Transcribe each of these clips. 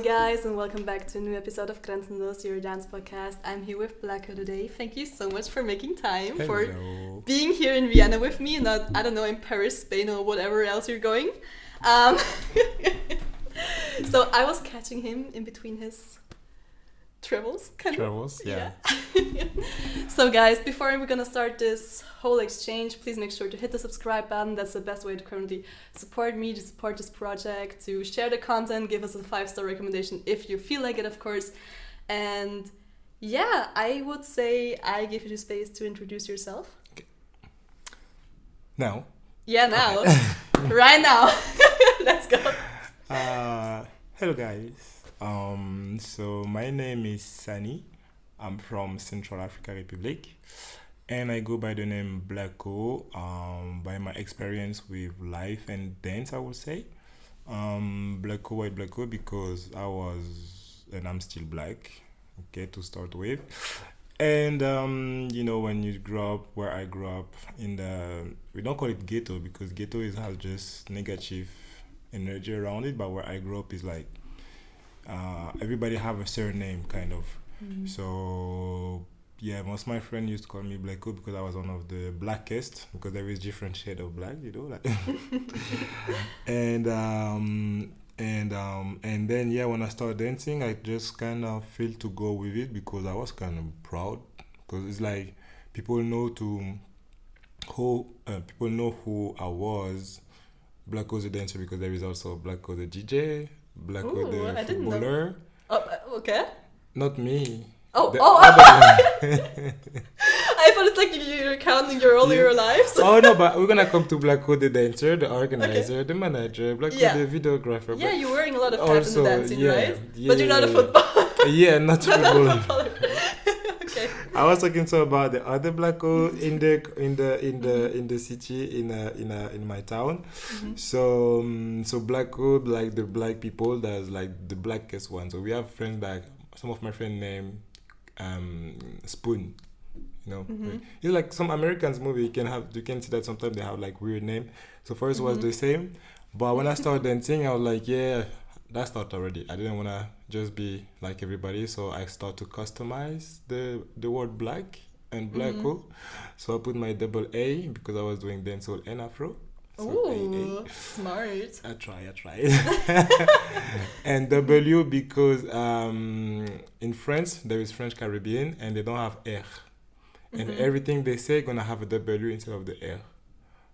guys, and welcome back to a new episode of Grenzenlos, your dance podcast. I'm here with Blaakow today. Thank you so much for making time, for being here in Vienna with me, not, I don't know, in Paris, Spain, or whatever else you're going. So I was catching him in between his travels, yeah. So guys, before we're gonna start this whole exchange, please make sure to hit the subscribe button. That's the best way to currently support me, to support this project, to share the content, give us a 5-star recommendation if you feel like it, of course. And yeah, I would say I give you the space to introduce yourself. Okay. Now? Yeah, now. Okay. Right now. Let's go. Hello guys. So my name is Sani. I'm from Central Africa Republic, and I go by the name Blaakow. By my experience with life and dance, I would say. Blaakow, why Blaakow? Because I was, and I'm still black. Okay, to start with, and when you grow up where I grew up we don't call it ghetto because ghetto has just negative energy around it, but where I grew up is like. Everybody have a surname kind of. So yeah, most of my friends used to call me Blaakow because I was one of the blackest, because there is different shade of black, like. and then yeah, when I started dancing, I just kind of feel to go with it because I was kind of proud, because it's like people know who I was. Blaakow the dancer, because there is also Blaakow the DJ, Blaakow the footballer. Oh, okay. Not me. I thought it's like you're counting your earlier lives. Oh no, but we're gonna come to Blaakow the dancer, the organizer, the manager, Blaakow the videographer. Yeah, you're wearing a lot of hats in the dancing, right? Yeah, but you're not a footballer. Yeah, not footballer. Okay. I was talking about the other Blaakow in the city in my town. Mm-hmm. So Blaakow, like the black people, that's like the blackest one. So we have friends like some of my friends name Spoon. Mm-hmm. It's like some Americans movie. You can see that sometimes they have like weird name. So first was the same, but when I started dancing, I was like, yeah, that's not already. I didn't want to just be like everybody, so I started to customize the word black and Blaakow. So I put my double A because I was doing dancehall and Afro. So ooh, smart. I try. And W because in France there is French Caribbean and they don't have R. And everything they say gonna have a W instead of the R.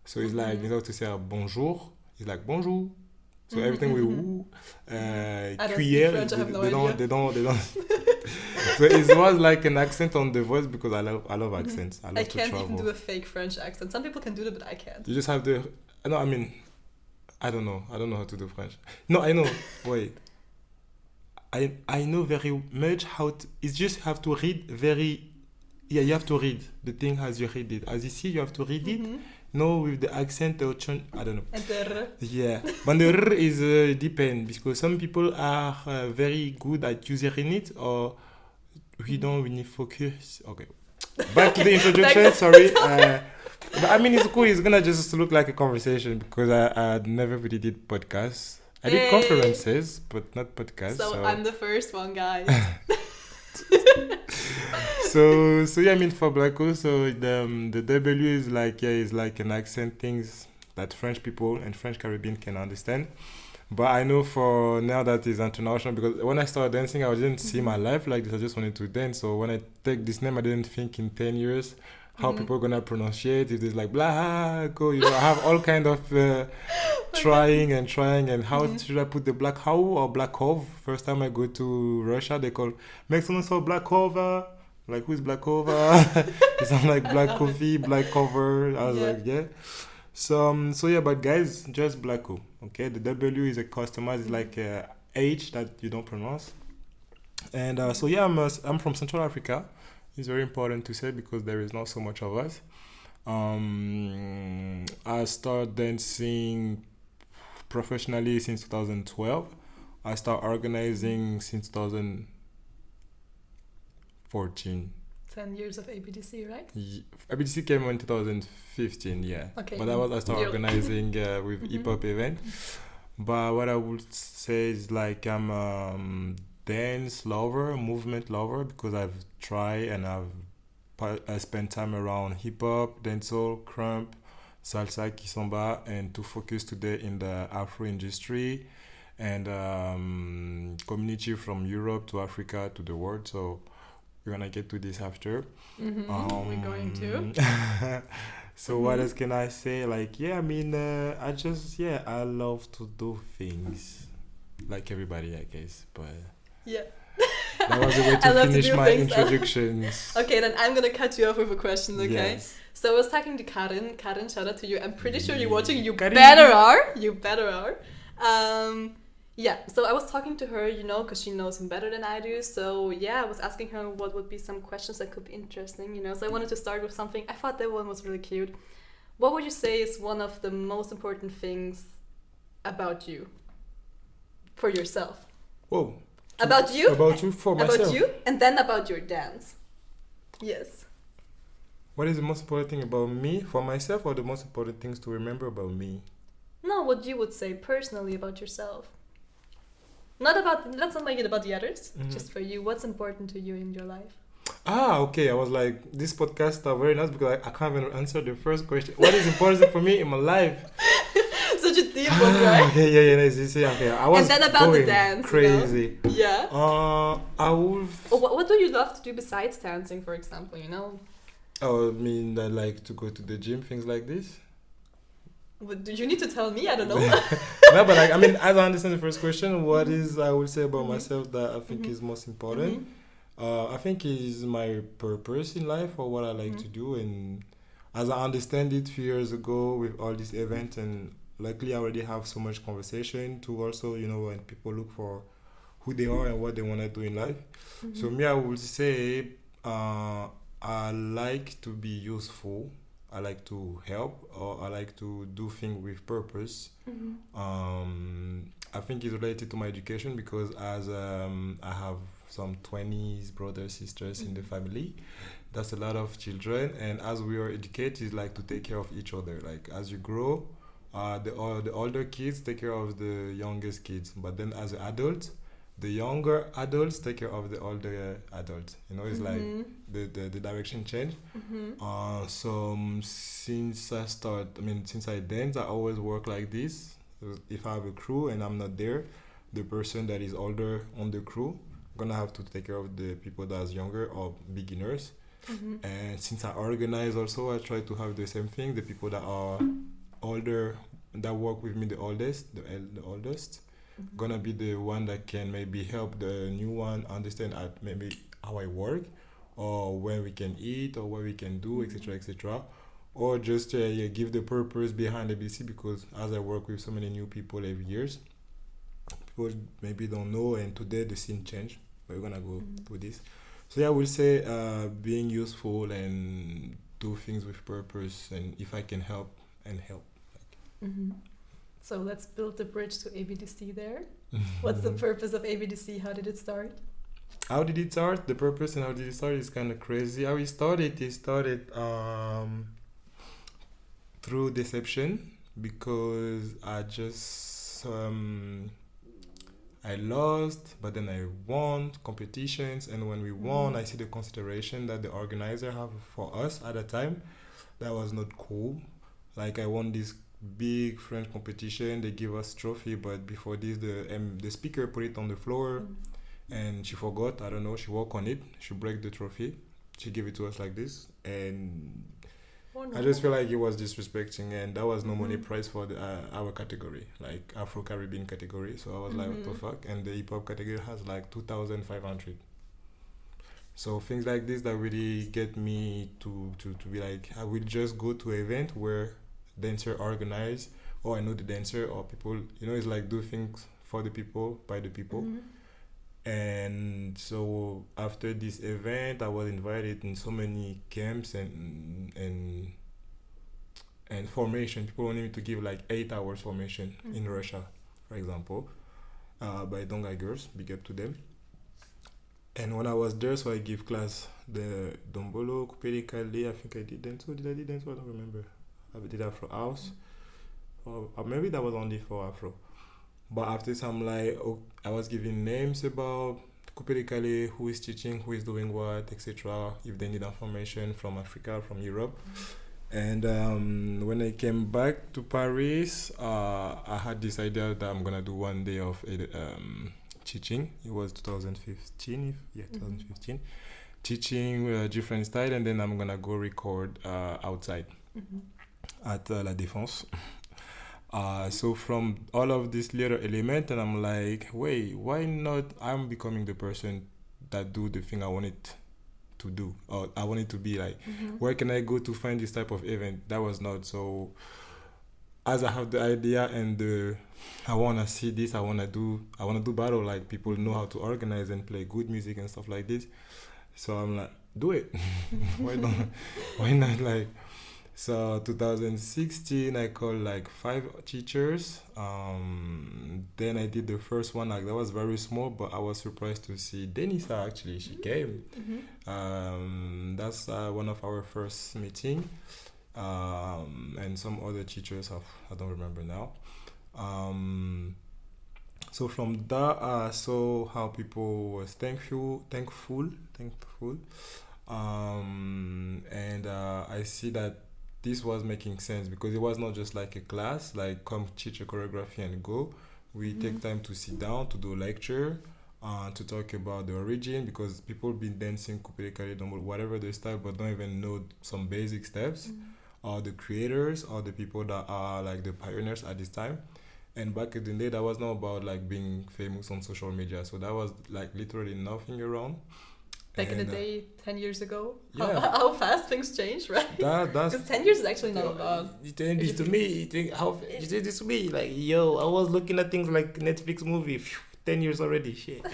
So it's like, instead of to say bonjour, it's like bonjour. So everything we cuillère, they don't. So it was like an accent on the voice because I love accents. I can't even do a fake French accent. Some people can do it, but I can't. You just have to. No, I mean, I don't know how to do French. No, I know. Wait. I know very much how to. It's just have to read very. Yeah, you have to read the thing as you read it. As you see, you have to read it. No, with the accent, I don't know. And the R. Yeah, but the R is depend because some people are very good at using it, or we don't really focus. Okay, back to the introduction. Sorry, but I mean it's cool. It's gonna just look like a conversation because I never really did podcasts. I did conferences, but not podcasts. So I'm the first one, guys. So yeah, I mean for Blaakow, so the W is like an accent things that French people and French Caribbean can understand. But I know for now that is international because when I started dancing, I didn't see my life like this. I just wanted to dance. So when I take this name, I didn't think in 10 years how people are gonna pronounce it. If it's like Blaakow, I have all kind of trying and how should I put the Blaakow or Blaakow? First time I go to Russia, they call make someone so Blaakow. Like who's Blaakow? It sounds like black coffee, black cover. I was like, yeah. So yeah, but guys, just Blaakow. Okay, the W is a customized, it's like a H that you don't pronounce. And so yeah, I'm from Central Africa. It's very important to say because there is not so much of us. I started dancing professionally since 2012. I started organizing since 2014. 10 years of ABDC, right? ABDC came in 2015, yeah. Okay. But I started organizing with hip-hop event. But what I would say is like I'm dance lover, movement lover, because I've tried and I spent time around hip hop, dancehall, crump, salsa, kizomba, and to focus today in the Afro industry and community from Europe to Africa to the world. So we're gonna get to this after. We're going to. So what else can I say? Like, yeah, I mean, I love to do things like everybody, I guess. But Yeah. that was a way I to love to finish do my things. introductions. Okay, then I'm gonna cut you off with a question, okay? Yes. So I was talking to Karen. Karen, shout out to you. I'm pretty sure you're watching. You Karen. better are. You better are. Yeah, so I was talking to her, you know, because she knows him better than I do. So yeah, I was asking her what would be some questions that could be interesting, you know. So I wanted to start with something. I thought that one was really cute. What would you say is one of the most important things about you? For yourself. Whoa. About you? About you for myself. About you, and then about your dance. Yes. What is the most important thing about me for myself, or the most important things to remember about me? No, what you would say personally about yourself. Let's not make it about the others. Just for you, what's important to you in your life? Okay. I was like, this podcast are very nice because I can't even answer the first question. What is important for me in my life? Such a deep one, right? Okay, nice. Okay, I was And then about the going dance, crazy. You know? Yeah. I would. What do you love to do besides dancing, for example? You know. I mean, I like to go to the gym, things like this. What, do you need to tell me? I don't know. No, but like, I mean, as I understand the first question, what is I would say about myself that I think is most important? I think is my purpose in life or what I like to do, and as I understand it, few years ago with all these events, and luckily I already have so much conversation to also, you know, when people look for who they are and what they want to do in life. So me, I would say I like to be useful. I like to help, or I like to do things with purpose. I think it's related to my education because as I have some 20s brothers, sisters in the family. That's a lot of children, and as we are educated, it's like to take care of each other. Like as you grow, the older kids take care of the youngest kids, but then as an adult, the younger adults take care of the older adults. You know, it's like the direction change. So since I dance, I always work like this. If I have a crew and I'm not there, the person that is older on the crew gonna have to take care of the people that's younger or beginners. And since I organize also, I try to have the same thing. The people that are older, that work with me, the oldest, gonna be the one that can maybe help the new one understand maybe how I work, or where we can eat, or what we can do, etc. Or just give the purpose behind ABDC, because as I work with so many new people every year, people maybe don't know, and today the scene changed, but we're gonna go through this. So yeah, I will say being useful and do things with purpose, and if I can help. So let's build the bridge to ABDC there. What's the purpose of ABDC? How did it start? How did it start? The purpose and how did it start is kind of crazy. How it started through deception, because I just I lost, but then I won competitions, and when we won, I see the consideration that the organizer have for us at the time. That was not cool. Like I won this big French competition, they give us trophy, but before this, the speaker put it on the floor, and she forgot. I don't know. She walked on it. She broke the trophy. She gave it to us like this, and I just feel like it was disrespecting, and that was no money prize for our category, like Afro Caribbean category. So I was like, what the fuck? And the hip hop category has like 2,500. So things like this that really get me to be like, I will just go to an event where dancer organize, or I know the dancer, or people, you know, it's like do things for the people, by the people. And so after this event, I was invited in so many camps and formation. People wanted me to give like 8 hours formation in Russia, for example, by Dongai girls, big up to them. And when I was there, so I give class the Dombolo, Kupeli Kale, I think I did dance. Did I dance? I don't remember. I did Afro House. Or maybe that was only for Afro. But after some like, I was giving names about Kupirikale, who is teaching, who is doing what, etc. If they need information from Africa, from Europe. And when I came back to Paris, I had this idea that I'm gonna do one day of teaching. It was 2015, 2015. Teaching different style, and then I'm gonna go record outside at La Défense. So from all of this little element, and I'm like, wait, why not? I'm becoming the person that do the thing I wanted to do, or I wanted to be like. Where can I go to find this type of event? That was not so. As I have the idea and I wanna see this, I wanna do battle, like people know how to organize and play good music and stuff like this. So I'm like, do it. Why not like. So 2016, I called like 5 teachers. Then I did the first one. Like that was very small, but I was surprised to see Denisa actually. She came. That's one of our first meeting. And some other teachers I don't remember now. So from that, I saw how people was thankful. And I see that this was making sense because it was not just like a class, like come teach a choreography and go. We take time to sit down, to do a lecture, to talk about the origin, because people been dancing Kupirikari, whatever the style, but don't even know some basic steps, or the creators, or the people that are like the pioneers at this time. And back in the day, that was not about like being famous on social media. So that was like literally nothing around. Back in the day, 10 years ago, yeah. how fast things changed, right? That's because 10 years is actually not a lot. You tell this to me. You think how you say this to me? Like, yo, I was looking at things like Netflix movie. 10 years already, shit.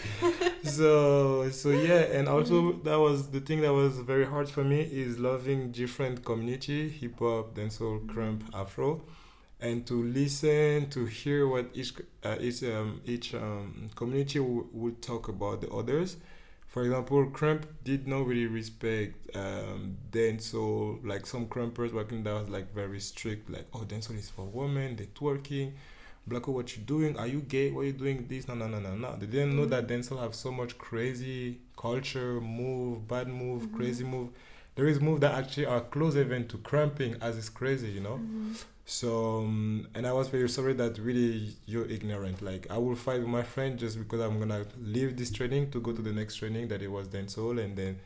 so yeah, and also that was the thing that was very hard for me, is loving different community, hip hop, dancehall, crump, Afro, and to listen, to hear what each community would talk about the others. For example, crump did not really respect dancehall. Like some crumpers back in that was like very strict, like, oh, dancehall is for women, they're twerking. Blaakow, what you doing? Are you gay? Why are you doing this? No. They didn't know that dancehall have so much crazy culture, move, bad move, crazy move. There is move that actually are close even to cramping as it's crazy, you know? So, and I was very sorry that really you're ignorant. Like, I will fight with my friend just because I'm gonna leave this training to go to the next training that it was dancehall. And then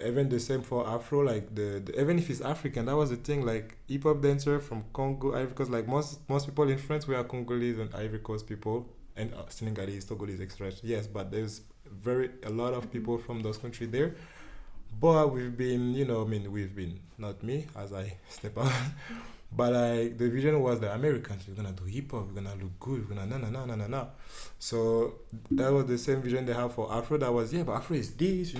even the same for Afro, like the even if it's African, that was the thing. Like hip hop dancer from Congo, Ivory Coast. Like most people in France were Congolese and Ivory Coast people, and Senegalese, Togolese, etc. Yes, but there's a lot of people from those countries there. But we've been, we've been, not me as I step out. But like the vision was the Americans, we're gonna do hip hop, we're gonna look good, we're gonna na. So that was the same vision they have for Afro. That was, yeah, but Afro is this,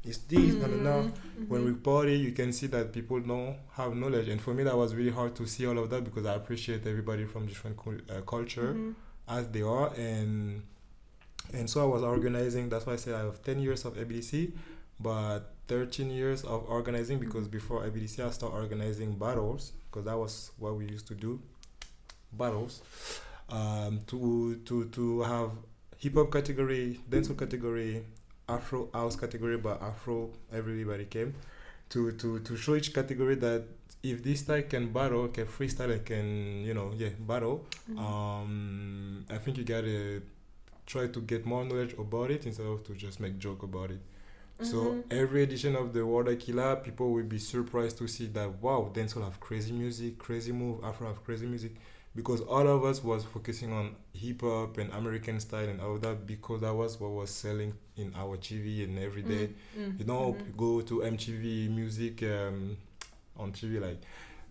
it's this, na. When we party, you can see that people don't have knowledge. And for me, that was really hard to see all of that, because I appreciate everybody from different culture as they are. And so I was organizing. That's why I said I have 10 years of ABDC, but 13 years of organizing, because before ABDC I started organizing battles, because that was what we used to do, battles, to have hip hop category, dancehall category, Afro house category, but Afro everybody came to show each category that if this style can battle, can freestyle, and can battle. I think you gotta try to get more knowledge about it instead of to just make joke about it. So every edition of the World Aquila, people will be surprised to see that, wow, dancehall have crazy music, crazy move, Afro have crazy music, because all of us was focusing on hip hop and American style and all that, because that was what was selling in our TV and every day. Go to MTV music on TV, like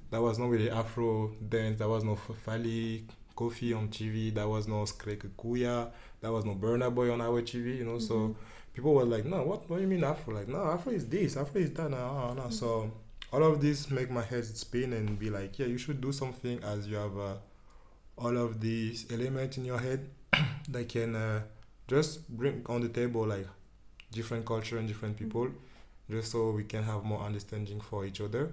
that was not really Afro dance, that was no Fali Kofi on TV, that was no Skrek Kuya, that was no Burna Boy on our TV, so people were like, no, what do you mean Afro? Like, no, Afro is this, Afro is that, no. So all of this make my head spin and be like, yeah, you should do something as you have all of these elements in your head that can just bring on the table like different culture and different people, just so we can have more understanding for each other.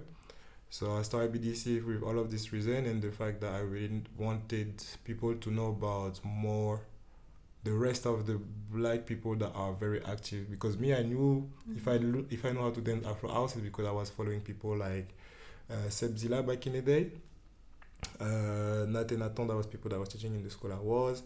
So I started ABDC with all of this reason and the fact that I really wanted people to know about more the rest of the black people that are very active, because me, I knew if I know how to dance Afro house, it's because I was following people like Sebzilla back in the day, Nate Nathan, that was people that was teaching in the school I was,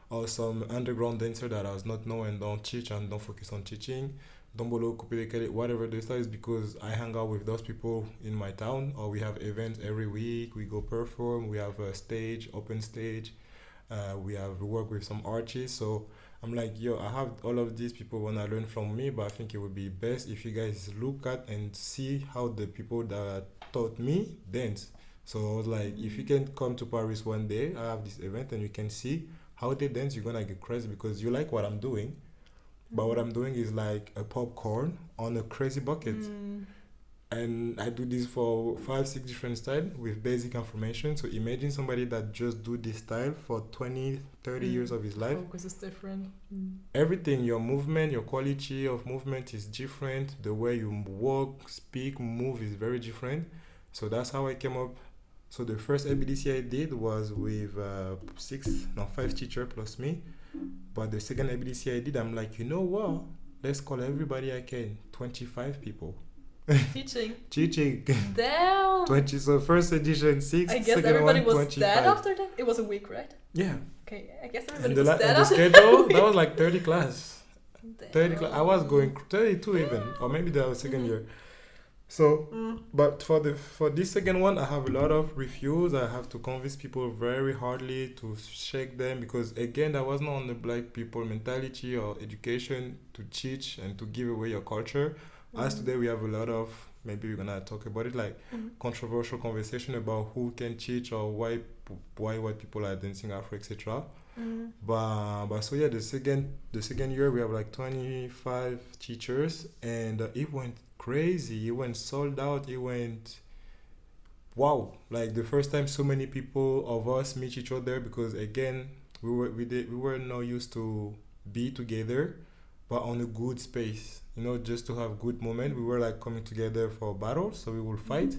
or some underground dancer that I was not know and don't teach and don't focus on teaching. Dombolo, Kupelekele, whatever the style is, because I hang out with those people in my town, or we have events every week, we go perform, we have a stage, open stage, we work with some artists. So I'm like, yo, I have all of these people want to learn from me, but I think it would be best if you guys look at and see how the people that taught me dance. So I was like, if you can come to Paris one day, I have this event and you can see how they dance, you're gonna get crazy because you like what I'm doing. But what I'm doing is like a popcorn on a crazy bucket. And I do this for 5-6 different styles with basic information. So imagine somebody that just do this style for 20-30 years of his life. Focus is different. Everything, your movement, your quality of movement is different. The way you walk, speak, move is very different. So that's how I came up. So the first ABDC I did was with 5 teachers plus me. But the second ABDC I did, I'm like, you know what? Let's call everybody I can. 25 people. Teaching. Damn. 20. So first edition 6. I guess second everybody one, was 25. dead after that. It was a week, right? Yeah. Okay, I guess everybody And the, was dead and the after schedule, that was like 30 class. Damn. 30 class. I was going 32 even, or maybe that was second year. So, but for this second one, I have a lot of reviews. I have to convince people very hardly to shake them, because again, that was not on the black people mentality or education to teach and to give away your culture. As today we have a lot of, maybe we're gonna talk about it, like controversial conversation about who can teach or why white people are dancing Afro, etc. But so yeah, the second year we have like 25 teachers, and it went crazy. It went sold out. It went wow. Like the first time so many people of us meet each other, because again we were not used to be together, but on a good space, just to have good moment. We were like coming together for battles, so we will fight.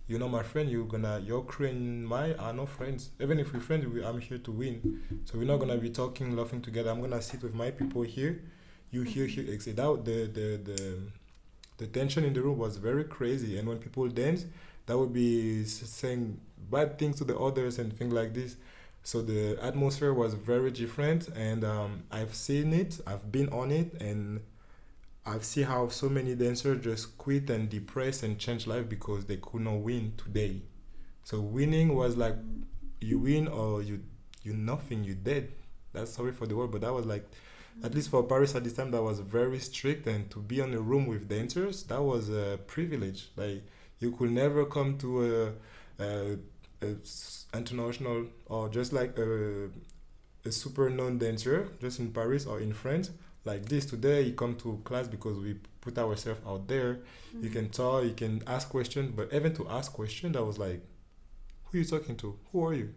My friend, your crew and mine are not friends. Even if we're friends, I'm here to win. So we're not gonna be talking, laughing together. I'm gonna sit with my people here, you here, exit out. The tension in the room was very crazy, and when people dance, that would be saying bad things to the others and things like this. So the atmosphere was very different, and I've seen it, I've been on it, and I've seen how so many dancers just quit and depressed and change life because they could not win today. So winning was like, you win or you nothing, you dead. That's sorry for the word, but that was like, at least for Paris at this time, that was very strict, and to be in a room with dancers, that was a privilege. Like, you could never come to a international or just like a super known dancer just in Paris or in France like this. Today you come to class because we put ourselves out there. You can talk, you can ask questions, but even to ask questions, that was like, who are you talking to? Who are you?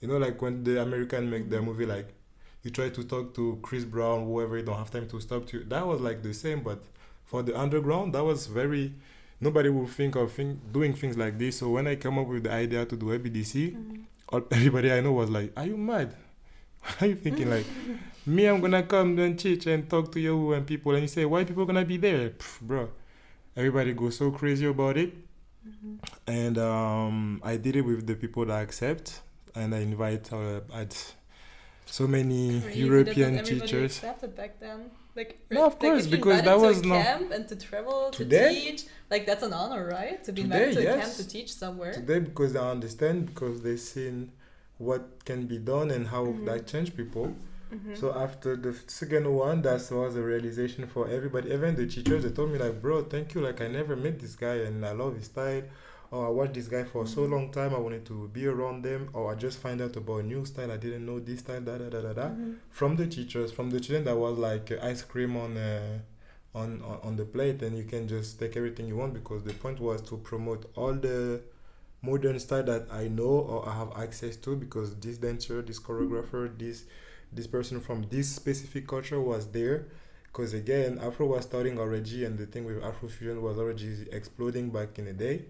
Like when the American make their movie, like you try to talk to Chris Brown, whoever, you don't have time to stop to. That was like the same, but for the underground, that was very, nobody would think of doing things like this. So when I came up with the idea to do ABDC, everybody I know was like, are you mad? What are you thinking? Like, me, I'm gonna come and teach and talk to you and people, and you say, why people gonna be there? Bro, everybody goes so crazy about it. And I did it with the people that accept, and I invite so many crazy European that everybody teachers. accepted back then. Like, No, of course, if you because invited that to was a not camp and to travel Today? to teach, like that's an honor, right? To be Today, invited to a camp yes. to teach somewhere. Today, because they understand, because they've seen what can be done and how that change people. So after the second one, that was a realization for everybody. Even the teachers, they told me like, bro, thank you. Like, I never met this guy and I love his style. Or I watched this guy for so long time, I wanted to be around them. Or I just find out about a new style, I didn't know this style, From the teachers, from the children, that was like ice cream on the plate, and you can just take everything you want, because the point was to promote all the modern style that I know or I have access to, because this dancer, this choreographer, this person from this specific culture was there. Because again, Afro was starting already, and the thing with Afrofusion was already exploding back in the day.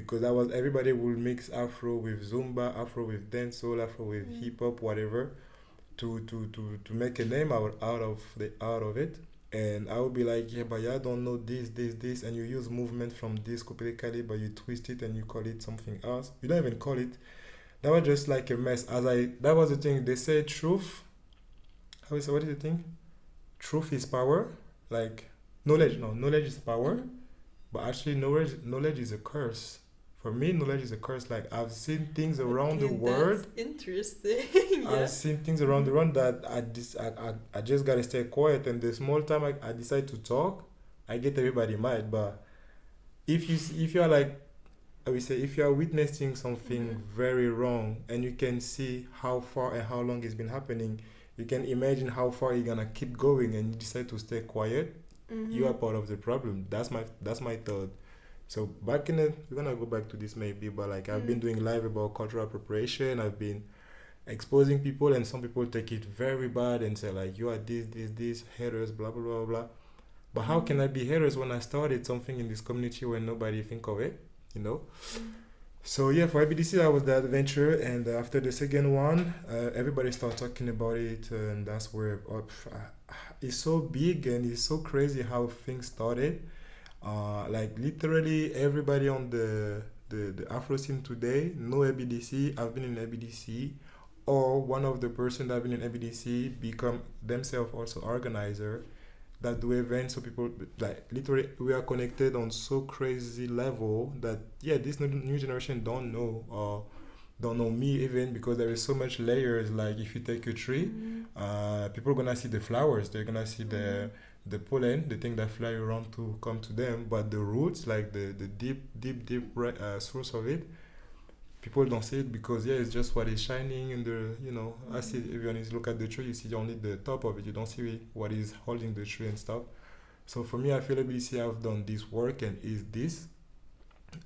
because that was everybody would mix Afro with Zumba, Afro with dancehall, Afro with hip hop, whatever, to make a name out of it. And I would be like, yeah, but y'all don't know this, and you use movement from this completely, but you twist it and you call it something else. You don't even call it. That was just like a mess. That was the thing. They say truth. What is the thing? Truth is power. Like knowledge. No, knowledge is power. But actually, knowledge is a curse. For me, knowledge is a curse. Like I've seen things around the world. That's interesting. I've seen things around the world that I just gotta stay quiet. And the small time I decide to talk, I get everybody mad. But if you're like, I would say, if you are witnessing something very wrong and you can see how far and how long it's been happening, you can imagine how far you're gonna keep going, and you decide to stay quiet. You are part of the problem. That's my thought. So we're gonna go back to this maybe, but like I've been doing live about cultural appropriation. I've been exposing people, and some people take it very bad and say like, you are this haters, blah blah blah blah. But how can I be haters when I started something in this community when nobody think of it, you know? So yeah, for ABDC that was the adventure, and after the second one, everybody started talking about it, and that's where it's so big and it's so crazy how things started. Like literally everybody on the Afro scene today know ABDC. I've been in ABDC, or one of the person that have been in ABDC become themselves also organizer that do events. So people like literally we are connected on so crazy level that this new generation don't know me even, because there is so much layers. Like if you take a tree, people are gonna see the flowers, they're gonna see the pollen, the thing that fly around to come to them, but the roots, like the deep source of it, people don't see it, because it's just what is shining in the, I see if you look at the tree, you see only the top of it, you don't see what is holding the tree and stuff. So for me, I feel ABDC have done this work and is this.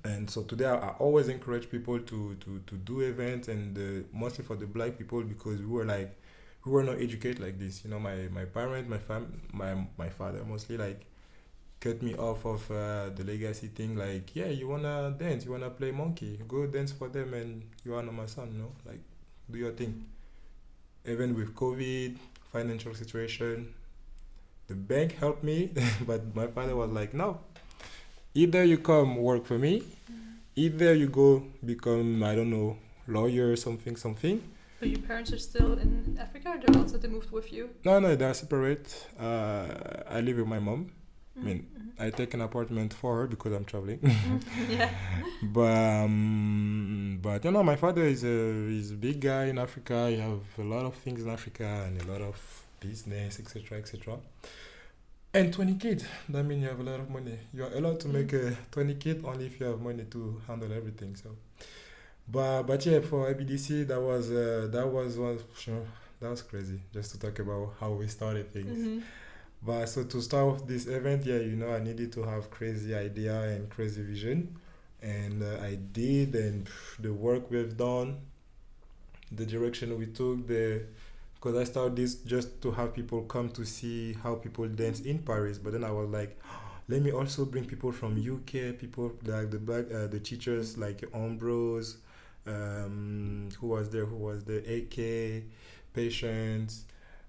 And so today I always encourage people to do events, and mostly for the black people, because we were not educated like this. My parents, my father mostly like cut me off of the legacy thing. Like, you wanna dance, you wanna play monkey, go dance for them, and you are not my son, like do your thing. Even with COVID, financial situation, the bank helped me, but my father was like, no, either you come work for me, either you go become, I don't know, lawyer, something. But your parents are still in Africa, or they moved with you? No, they're separate. I live with my mom. I mean, I take an apartment for her because I'm traveling. But my father is a big guy in Africa. He have a lot of things in Africa and a lot of business, etc. And 20 kids, that means you have a lot of money. You are allowed to make 20 kids only if you have money to handle everything. So, but for ABDC, that was crazy. Just to talk about how we started things. But so to start off this event, I needed to have crazy idea and crazy vision, and I did. And the work we've done, the direction we took, because I started this just to have people come to see how people dance in Paris. But then I was like, let me also bring people from UK, people like the teachers like Ambrose, who was there, AK, Patience,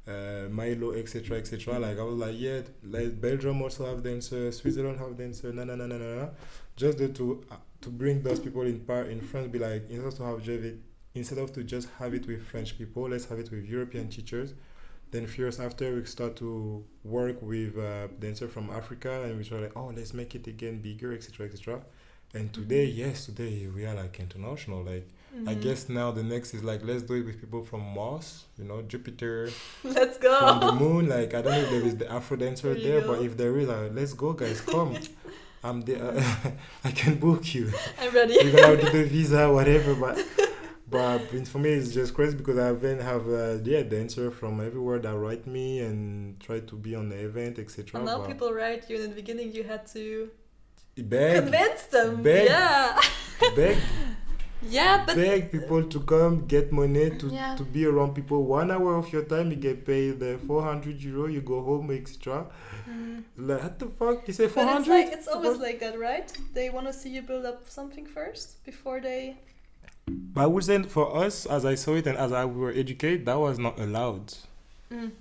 Milo, etc. Like I was like, like Belgium also have dancers, Switzerland have dancers, no. Just to bring those people in France, be like, instead of to just have it with French people, let's have it with European teachers. Then years after, we start to work with dancers from Africa, and we try like, let's make it again bigger, etc. And today we are like international. Like I guess now the next is like, let's do it with people from Mars, Jupiter. Let's go. From the moon. Like I don't know if there is the Afro dancer there, but if there is, let's go, guys, come. I'm there. I can book you. I'm ready. You're gonna have to do the visa, whatever, But for me, it's just crazy because I even have dancer from everywhere that write me and try to be on the event, etc. And now people write you. In the beginning, you had to beg, convince them. Beg. Yeah. Beg. Yeah, but beg people to come, get money yeah. to be around people. 1 hour of your time, you get paid the 400 euro. You go home extra. Like, what the fuck? You say But 400? it's always like that, right? They want to see you build up something first before they. But I would say for us, as I saw it and as I were educated, that was not allowed.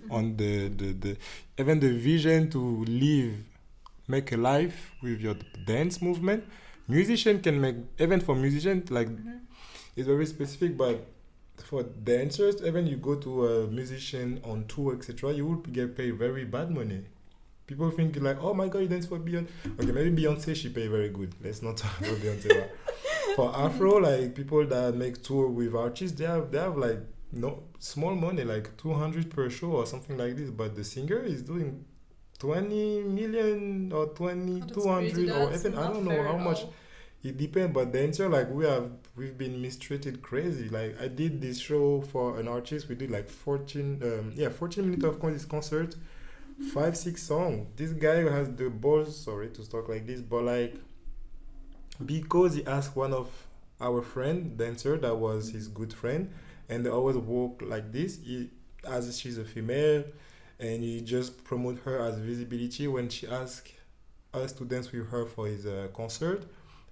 On the even the vision to live, make a life with your dance movement. Musician can make, even for musicians, like it's very specific, but for dancers, even you go to a musician on tour, etc., you will get paid very bad money. People think like, oh my god, you dance for Beyonce. Okay, maybe Beyonce, she pay very good. Let's not talk about Beyonce. But for Afro, like people that make tour with artists, they have like no small money, like 200 per show or something like this. But the singer is doing 20 million or 20, Oh, that's 200 crazy. or That's even I not don't know fair how at much. all. It depends, but dancer like we've been mistreated crazy. Like I did this show for an artist. We did like 14 minutes of this concert, 5-6 songs. This guy has the balls, sorry to talk like this, but like because he asked one of our friend dancer that was his good friend, and they always walk like this. As she's a female, and he just promote her as visibility when she asked us to dance with her for his concert.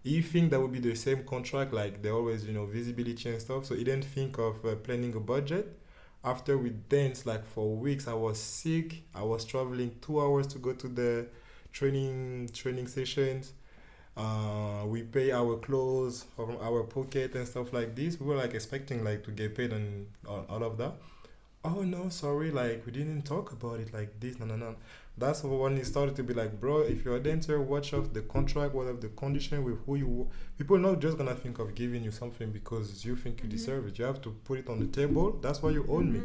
He think that would be the same contract, like they always, visibility and stuff. So he didn't think of planning a budget. After we danced like for weeks, I was sick. I was traveling 2 hours to go to the training sessions. We pay our clothes from our pocket and stuff like this. We were like expecting like to get paid on all of that. Oh no, sorry, like we didn't talk about it like this. No. That's when it started to be like, bro, if you're a dancer, watch out the contract, what of the condition with who you. People not just gonna think of giving you something because you think you deserve it. You have to put it on the table. That's why you own me.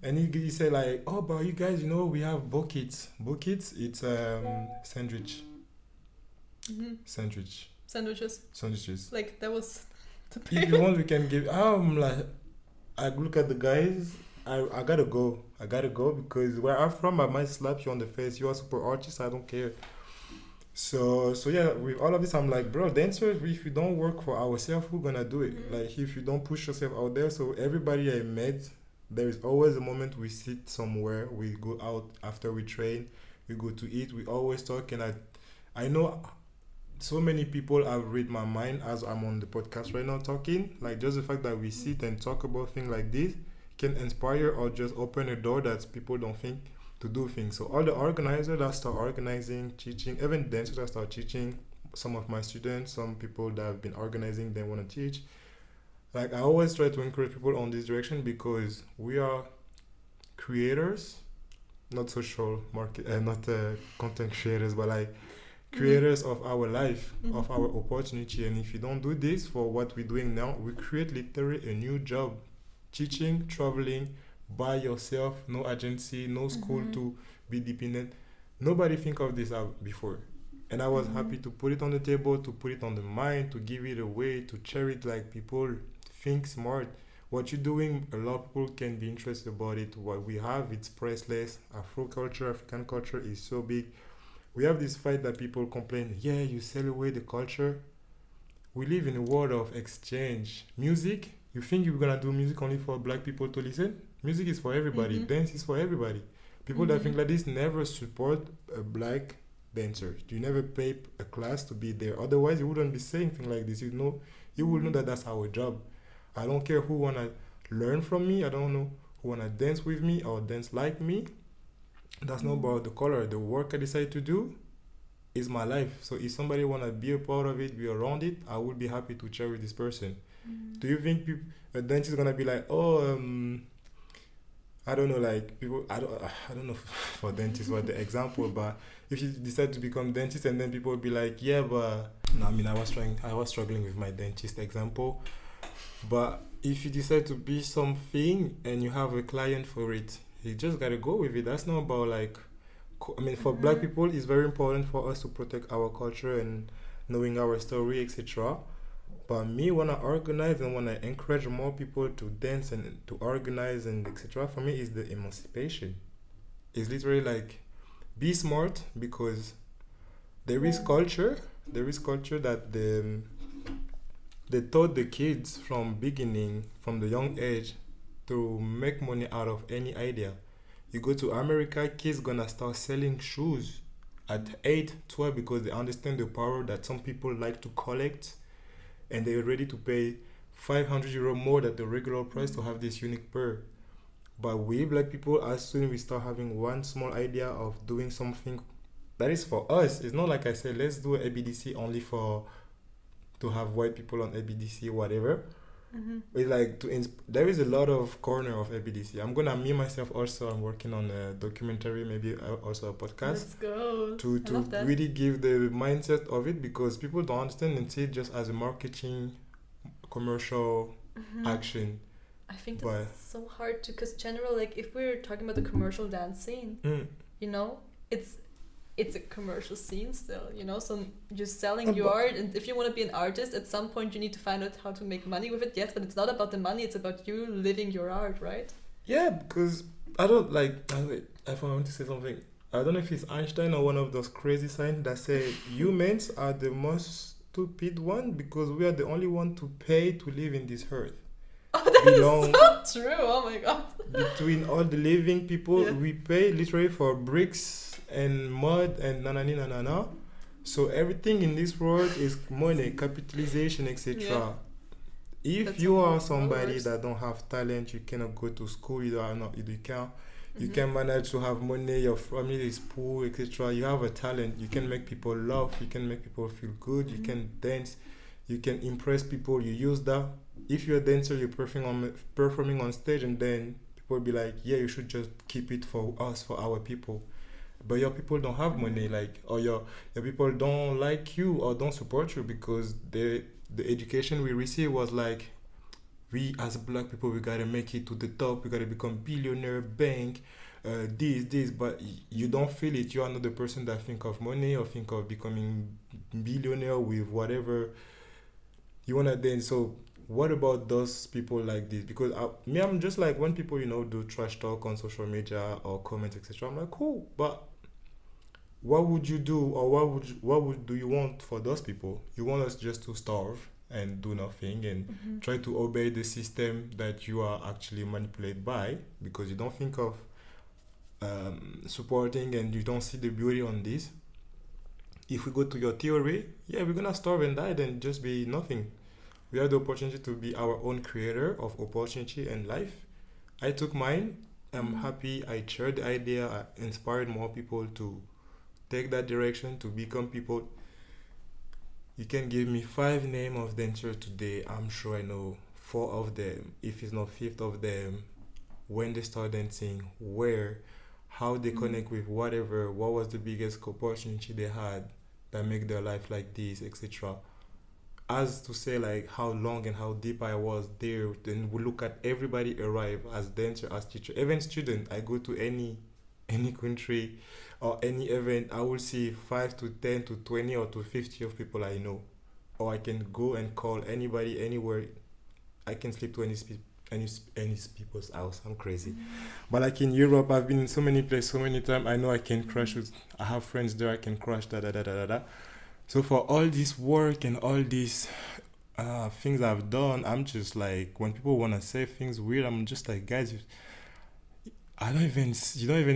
And he say like, oh, but you guys, we have buckets. Buckets, it's sandwich. Sandwiches. Like that was the If you want, we can give. I'm like, I look at the guys. I gotta go because where I'm from, I might slap you on the face. You are super artist. I don't care. So yeah, with all of this, I'm like, bro, dancers, if you don't work for ourselves, who gonna do it? Like, if you don't push yourself out there. So everybody I met, there is always a moment we sit somewhere. We go out after we train. We go to eat. We always talk, and I know so many people have read my mind as I'm on the podcast right now talking. Like, just the fact that we sit and talk about things like this can inspire or just open a door that people don't think to do things. So all the organizers that start organizing, teaching, even dancers that start teaching, some of my students, some people that have been organizing, they want to teach. Like, I always try to encourage people on this direction because we are creators, not social market, not content creators, but like creators of our life, of our opportunity. And if you don't do this for what we're doing now, we create literally a new job. Teaching, traveling by yourself, no agency, no school to be dependent. Nobody think of this out before. And I was happy to put it on the table, to put it on the mind, to give it away, to share it. Like, people think smart. What you're doing, a lot of people can be interested about it. What we have, it's priceless. Afro culture, African culture is so big. We have this fight that people complain, yeah, you sell away the culture. We live in a world of exchange. Music, you think you're gonna do music only for black people to listen? Music is for everybody. Dance is for everybody. People that think like this never support a black dancer. You never pay a class to be there. Otherwise, you wouldn't be saying things like this. You will know that that's our job. I don't care who wanna learn from me. I don't know who wanna dance with me or dance like me. That's not about the color. The work I decide to do is my life. So if somebody wanna be a part of it, be around it, I would be happy to share with this person. Do you think a dentist is gonna be like, I don't know, like people, I don't know for dentists what the example, but if you decide to become dentist and then people will be like, yeah, but no, I mean, I was struggling with my dentist example, but if you decide to be something and you have a client for it, you just gotta go with it. That's not about like, I mean, for black people, it's very important for us to protect our culture and knowing our story, etc. But me, when I organize and when I encourage more people to dance and to organize and etc., for me, is the emancipation. It's literally like, be smart because there is culture that they taught the kids from beginning, from the young age, to make money out of any idea. You go to America, kids gonna start selling shoes at 8, 12 because they understand the power that some people like to collect, and they're ready to pay 500 euro more than the regular price to have this unique pair. But we black people, as soon as we start having one small idea of doing something that is for us, it's not like I said, let's do ABDC only for to have white people on ABDC, whatever. It's like there is a lot of corner of ABDC. I'm gonna me myself also. I'm working on a documentary, maybe also a podcast. Let's go. To really give the mindset of it, because people don't understand and see it just as a marketing, commercial action. I think that's so hard to, because general, like if we're talking about the commercial dance scene, you know, it's a commercial scene still, you know, so you're selling your art, and if you want to be an artist, at some point you need to find out how to make money with it, yes, but it's not about the money, it's about you living your art, right? Yeah, because I don't like, if I want to say something, I don't know if it's Einstein or one of those crazy scientists that say humans are the most stupid one because we are the only one to pay to live in this earth. Oh, that is so true, oh my god. Between all the living people, we pay literally for bricks and mud and na. So everything in this world is money, capitalization, etc. If that's you are somebody that don't have talent, you cannot go to school, you can manage to have money, your family is poor, etc. You have a talent, you can make people laugh, you can make people feel good, you can dance, you can impress people, you use that. If you're a dancer, you're performing on stage, and then people will be like, yeah, you should just keep it for us, for our people. But your people don't have money, like, or your people don't like you or don't support you because the education we received was like, we as black people, we gotta make it to the top, we gotta become billionaire, bank, this, but you don't feel it. You are not the person that think of money or think of becoming billionaire with whatever you wanna dance. So what about those people like this? Because I'm just like, when people, you know, do trash talk on social media or comments, etc., I'm like, cool, but what would you do, or what do you want for those people? You want us just to starve and do nothing and try to obey the system that you are actually manipulated by, because you don't think of supporting and you don't see the beauty on this. If we go to your theory, we're gonna starve and die, then just be nothing. We have the opportunity to be our own creator of opportunity and life. I took mine. I'm happy I shared the idea. I inspired more people to take that direction, to become people. You can give me 5 names of dancers today. I'm sure I know 4 of them, if it's not 5th of them, when they start dancing, where, how they connect with whatever, what was the biggest opportunity they had that make their life like this, etc. As to say like how long and how deep I was there, then we look at everybody arrive as dancer, as teacher, even student. I go to any country or any event, I will see 5 to 10 to 20 or to 50 of people I know. Or I can go and call anybody anywhere. I can sleep to any people's house. I'm crazy. But like in Europe, I've been in so many places so many times. I know I can crash with, I have friends there, I can crash da. So for all this work and all these things I've done, I'm just like, when people want to say things weird, I'm just like, guys, you don't even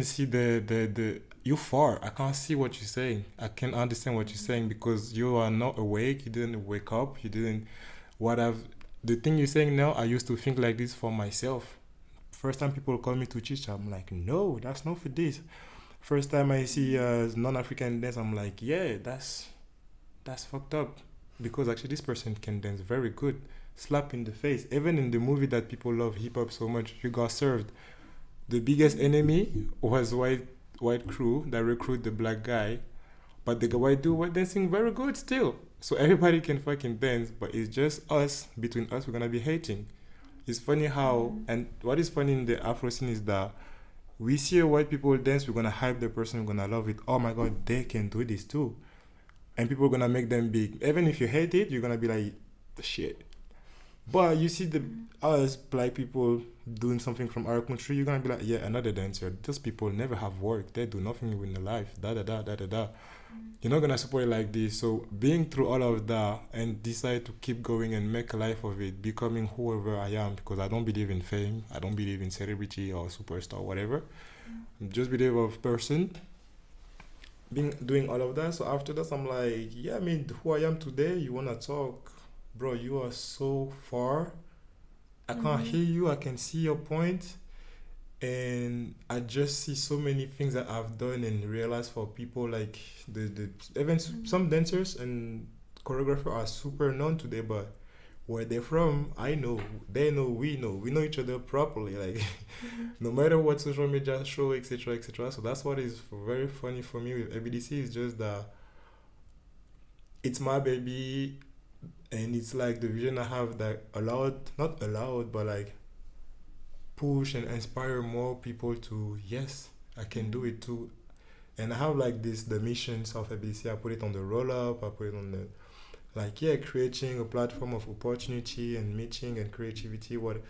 see the you're far. I can't see what you're saying. I can't understand what you're saying because you are not awake. You didn't wake up. You didn't. The thing you're saying now, I used to think like this for myself. First time people call me to teach, I'm like, no, that's not for this. First time I see non-African dance, I'm like, yeah, that's fucked up. Because actually this person can dance very good. Slap in the face. Even in the movie that people love hip-hop so much, you got served. The biggest enemy was white crew that recruit the black guy. But the white dude was dancing very good still. So everybody can fucking dance, but it's just us, between us, we're gonna be hating. It's funny how, and what is funny in the Afro scene is that we see white people dance, we're gonna hype the person, we're gonna love it. Oh my god, they can do this too. And people are gonna make them big. Even if you hate it, you're gonna be like, shit. But you see us black people doing something from our country, you're gonna be like, yeah, another dancer. Those people never have work. They do nothing in their life. Da da da da da da. You're not gonna support it like this. So being through all of that and decide to keep going and make a life of it, becoming whoever I am, because I don't believe in fame. I don't believe in celebrity or superstar, whatever. Just believe of person doing all of that. So after that, I'm like, yeah, I mean, who I am today. You wanna talk, bro? You are so far. I can't hear you. I can see your point, and I just see so many things that I've done and realized for people like the even some dancers and choreographers are super known today, but where they're from, I know, they know, we know each other properly. Like no matter what social media show, etc., etc. So that's what is very funny for me with ABDC is just that it's my baby, and it's like the vision I have that not allowed, but like push and inspire more people to yes, I can do it too. And I have like the missions of ABDC. I put it on the roll up. I put it on the like creating a platform of opportunity and meeting and creativity. What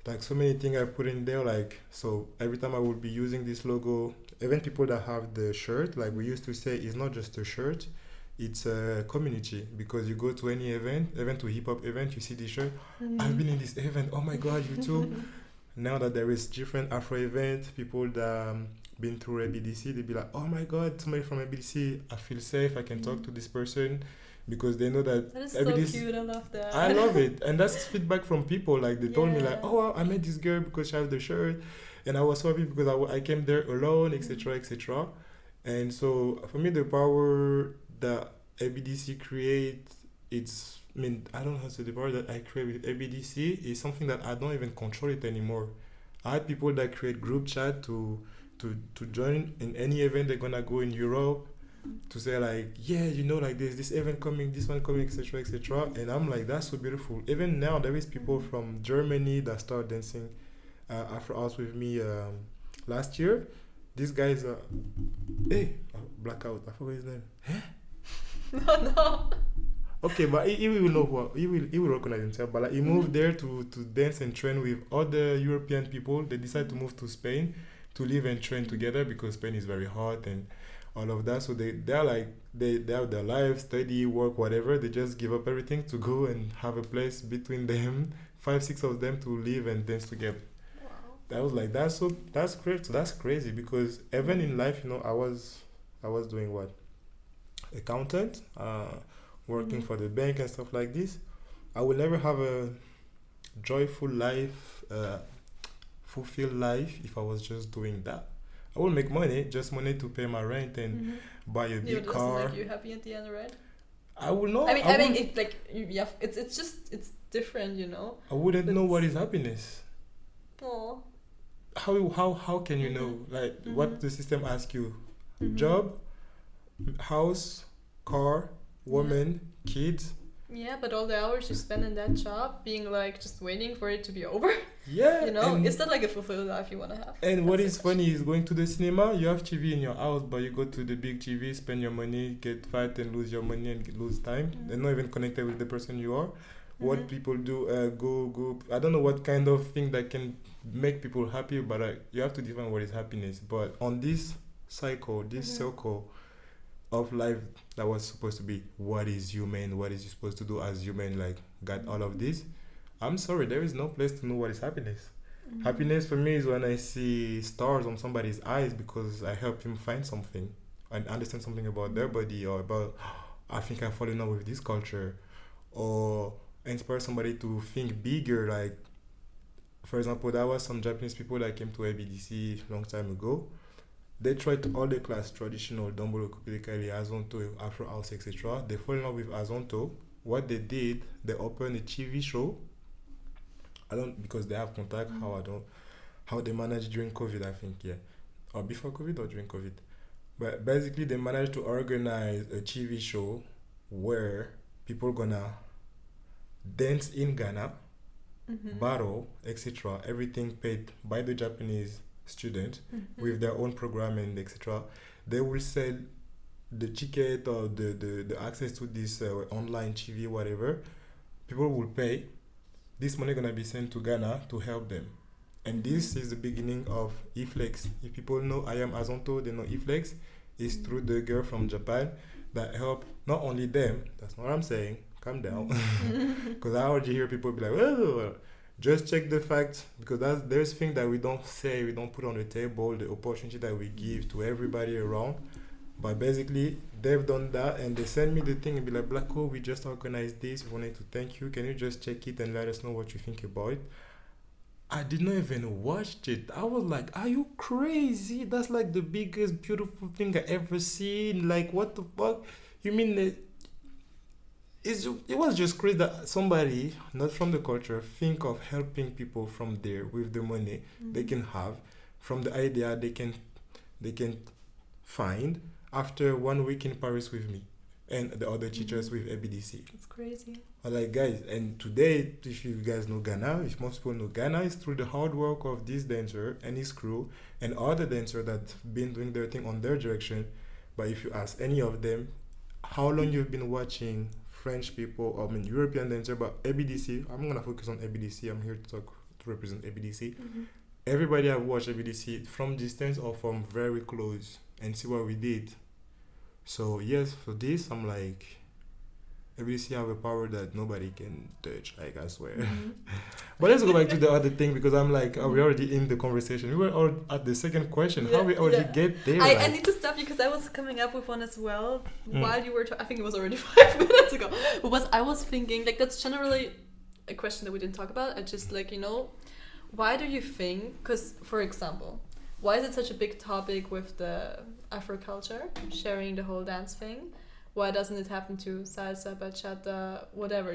like so many things I put in there. Like so every time I will be using this logo, even people that have the shirt, like we used to say, it's not just a shirt. It's a community because you go to any event, even to hip hop event, you see this shirt. I've been in this event. Oh my God, you too. Now that there is different Afro event, people that been through ABDC, they be like, oh my God, somebody from ABDC, I feel safe. I can talk to this person because they know that. That is ABDC, so cute. I love that. I love it, and that's feedback from people. Like they told me like, oh wow, I met this girl because she has the shirt, and I was so happy because I came there alone, etc., etc. And so for me, the power that ABDC create, it's I mean I don't know how to say the power that I create with ABDC is something that I don't even control it anymore. I had people that create group chat to join in any event they're gonna go in Europe to say like like there's this event coming, this one coming, etc., etc. And I'm like, that's so beautiful. Even now there is people from Germany that start dancing Afro House with me last year. These guys are Blackout, I forgot his name. No. Okay, but he will know he will recognize himself. But like he moved there to dance and train with other European people. They decided to move to Spain to live and train together because Spain is very hot and all of that. So they're like they have their life, study, work, whatever. They just give up everything to go and have a place between them, 5-6 of them to live and dance together. Wow. That was like that's great. So that's crazy because even in life, I was doing what? Accountant, working for the bank and stuff like this. I will never have a joyful life, fulfilled life if I was just doing that. I will make money, just money to pay my rent and buy a big car. Doesn't make you happy at the end, right? I will know. I mean, it's like it's different, I wouldn't know what is happiness. Oh. How can you know? Like what the system asks you? Job, house, car, woman, kids. Yeah, but all the hours you spend in that job being like just waiting for it to be over. Yeah. Is that like a fulfilled life you want to have? And what is funny is going to the cinema, you have TV in your house, but you go to the big TV, spend your money, get fat and lose your money and lose time. They're not even connected with the person you are. What people do, go. I don't know what kind of thing that can make people happy, but you have to define what is happiness. But on this cycle, this circle of life that was supposed to be what is human, what is you supposed to do as human, like got all of this. I'm sorry, there is no place to know what is happiness. Happiness for me is when I see stars on somebody's eyes because I help him find something and understand something about their body or about I think I fall in love with this culture or inspire somebody to think bigger. Like for example, there was some Japanese people that came to ABDC long time ago. They tried all the class, traditional, Dombolo, Kupilikali, Azonto, Afro House, etc. They fall in love with Azonto. What they did, they opened a TV show. Because they have contact, how they managed during COVID, I think, or before COVID or during COVID. But basically, they managed to organize a TV show where people gonna dance in Ghana, battle, etc. Everything paid by the Japanese student with their own program and etc. They will sell the ticket or the access to this online TV, whatever. People will pay this money gonna be sent to Ghana to help them. And this is the beginning of eFlex. If people know I am Azonto, they know eFlex. It's through the girl from Japan that help not only them, that's not what I'm saying, calm down. Because I already hear people be like, well, just check the facts, because there's things that we don't say, we don't put on the table, the opportunity that we give to everybody around. But basically, they've done that and they send me the thing and be like, Blaakow, we just organized this, we wanted to thank you. Can you just check it and let us know what you think about it? I did not even watch it. I was like, are you crazy? That's like the biggest beautiful thing I ever seen. Like, what the fuck? You mean it was just crazy that somebody not from the culture think of helping people from there with the money they can have, from the idea they can find after 1 week in Paris with me and the other teachers with ABDC. It's crazy. I'm like, guys, and today, if you guys know Ghana, if most people know Ghana, it's through the hard work of this dancer and his crew and other dancers that been doing their thing on their direction. But if you ask any of them, how long you've been watching French people, I mean European dancer, but ABDC, I'm gonna focus on ABDC. I'm here to represent ABDC. Everybody have watched ABDC from distance or from very close and see what we did. So yes, for this, I'm like, ABDC have a power that nobody can touch, like, I swear. But let's go back to the other thing, because I'm like, we're already in the conversation. We were all at the second question. How we already get there? I need to stop you because I was coming up with one as well while you were I think it was already 5 minutes ago. But I was thinking, like, that's generally a question that we didn't talk about. I just, like, why do you think, because, for example, why is it such a big topic with the Afro culture, sharing the whole dance thing? Why doesn't it happen to salsa, bachata, whatever,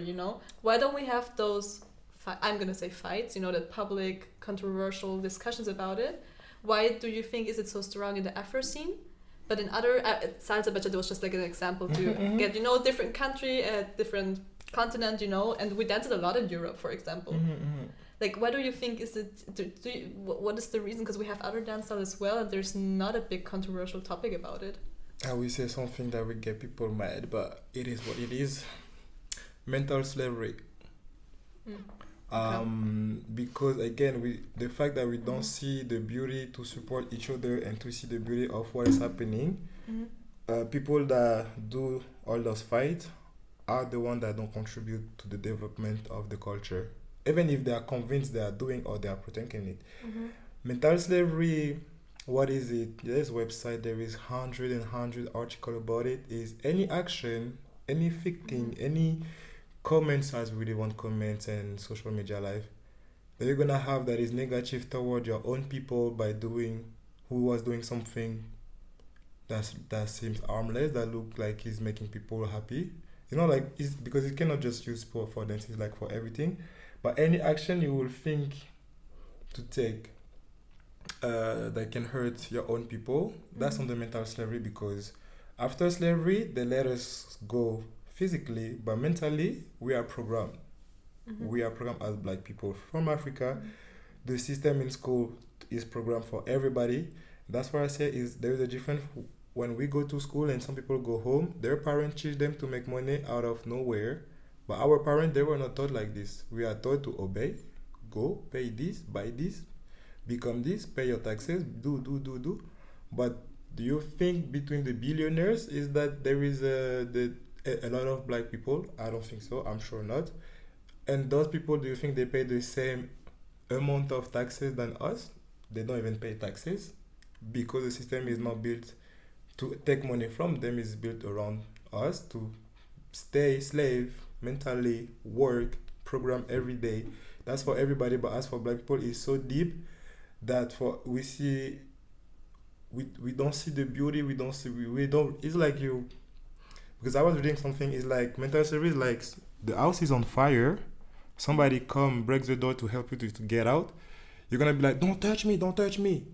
Why don't we have those, I'm going to say fights, that public, controversial discussions about it? Why do you think is it so strong in the Afro scene? But in other, salsa, bachata was just like an example to get, different country, different continent, and we danced a lot in Europe, for example. Like, why do you think is it, what is the reason? Because we have other dance styles as well, and there's not a big controversial topic about it. I will say something that will get people mad, but it is what it is. Mental slavery. Okay. Because again, the fact that we don't see the beauty to support each other and to see the beauty of what is happening, people that do all those fights are the ones that don't contribute to the development of the culture, even if they are convinced they are doing or they are protecting it. Mental slavery. What is it? There's a website, there is 100 articles about it. Is any action, any thing, any comments, as we really want comments and social media life, that you're gonna have that is negative toward your own people by who was doing something that seems harmless, that look like he's making people happy. Like, it's because it cannot just use for dance, it's like for everything. But any action you will think to take that can hurt your own people, that's fundamental slavery, because after slavery they let us go physically, but mentally we are programmed. We are programmed as Black people from Africa. The system in school is programmed for everybody. That's why I say there is a difference when we go to school and some people go home. Their parents teach them to make money out of nowhere, but our parents, they were not taught like this. We are taught to obey, go, pay this, buy this, become this, pay your taxes, do. But do you think between the billionaires is that there is a lot of Black people? I don't think so. I'm sure not. And those people, do you think they pay the same amount of taxes than us? They don't even pay taxes, because the system is not built to take money from them. It's built around us to stay slave, mentally work, program every day. That's for everybody, but as for Black people, it's so deep that we don't see the beauty, we don't, it's like because I was reading something, it's like mental slavery is like the house is on fire, somebody come break the door to help you to get out, you're gonna be like, don't touch me,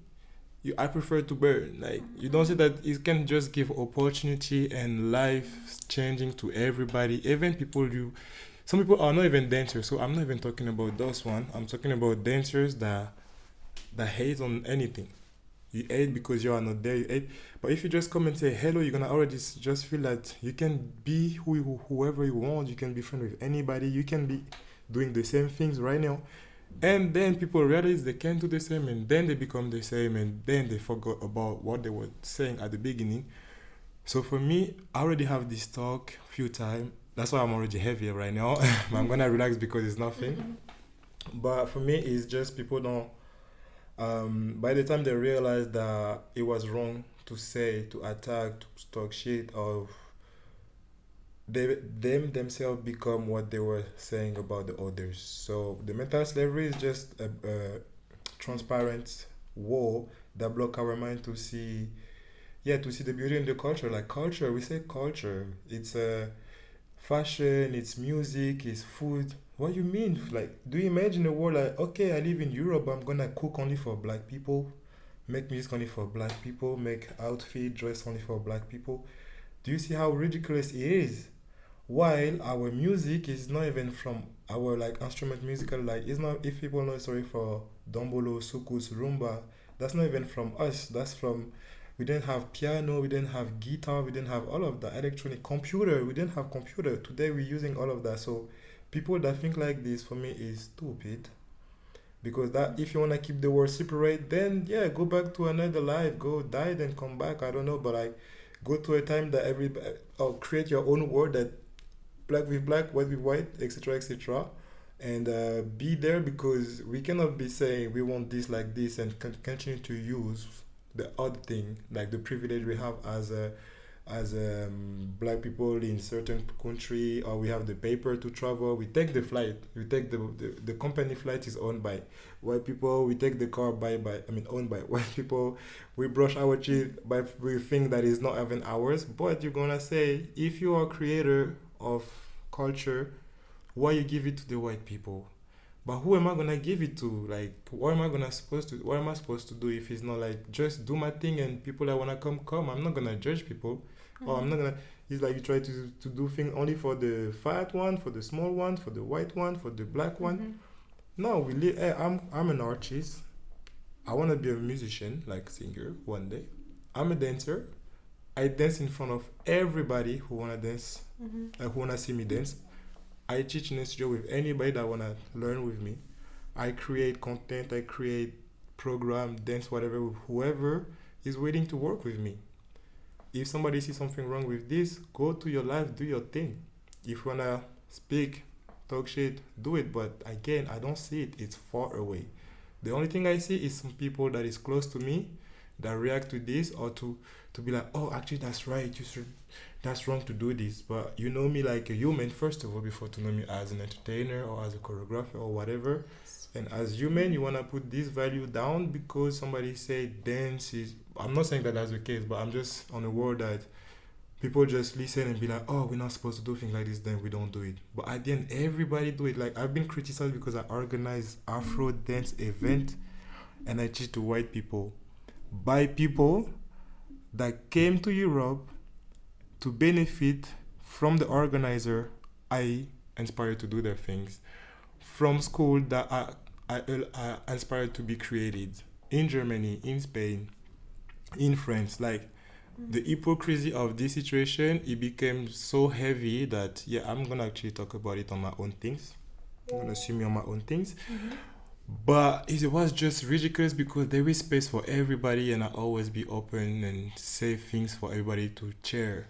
I prefer to burn. Like, you don't see that it can just give opportunity and life changing to everybody, even people some people are not even dancers, so I'm not even talking about those one. I'm talking about dancers that hate on anything. You hate because you are not there, you hate. But if you just come and say hello, you're gonna already just feel that you can be whoever you want, you can be friends with anybody, you can be doing the same things right now. And then people realize they can't do the same, and then they become the same, and then they forgot about what they were saying at the beginning. So for me, I already have this talk a few times. That's why I'm already heavier right now. I'm gonna relax because it's nothing. But for me, it's just people don't. By the time they realize that it was wrong to say, to attack, to talk shit, or themselves become what they were saying about the others. So the mental slavery is just a transparent wall that block our mind to see, yeah, to see the beauty in the culture. Like culture, we say culture. It's fashion, it's music, it's food. What you mean? Like, do you imagine a world like, okay, I live in Europe, I'm gonna cook only for black people, make music only for black people, make outfit, dress only for black people? Do you see how ridiculous it is? While our music is not even from our like instrument musical, like it's not, if people know, sorry, for dombolo, sukus, rumba, that's not even from us. That's from, we didn't have piano, we didn't have guitar, we didn't have all of that electronic computer, we didn't have computer. Today we're using all of that. So people that think like this, for me, is stupid. Because that, if you want to keep the world separate, then yeah, go back to another life, go die, then come back. I don't know, but like go to a time that everybody, or create your own world that black with black, white with white, etc., etc., and be there, because we cannot be saying we want this like this and continue to use the other thing, like the privilege we have as black people in certain country, or we have the paper to travel, we take the flight, we take the company flight is owned by white people, we take the car owned by white people, we brush our teeth by we think that is not even ours. But you're gonna say, if you are a creator of culture, why you give it to the white people? But who am I gonna give it to? Like, what am I supposed to do if it's not like just do my thing and people that wanna come? I'm not gonna judge people. Or I'm not gonna. It's like you try to do things only for the fat one, for the small one, for the white one, for the black one. No, we live. I'm an artist. I wanna be a musician, like singer, one day. I'm a dancer. I dance in front of everybody who wanna dance, who wanna see me dance. I teach in a studio with anybody that wanna learn with me. I create content. I create program, dance, whatever, with whoever is waiting to work with me. If somebody sees something wrong with this, go to your life, do your thing. If you wanna speak, talk shit, do it. But again, I don't see it. It's far away. The only thing I see is some people that is close to me that react to this, or to be like, oh, actually that's right, that's wrong to do this. But you know me like a human first of all, before to know me as an entertainer or as a choreographer or whatever. And as human, you wanna put this value down because somebody said dance is. I'm not saying that that's the case, but I'm just on a world that people just listen and be like, oh, we're not supposed to do things like this, then we don't do it. But at the end, everybody do it. Like, I've been criticized because I organized Afro Dance event and I teach to white people by people that came to Europe to benefit from the organizer I inspired to do their things, from school that I inspired to be created in Germany, in Spain, in France. Like, the hypocrisy of this situation, it became so heavy that I'm gonna actually talk about it on my own things. I'm gonna assume on my own things. But it was just ridiculous because there is space for everybody, and I always be open and say things for everybody to share.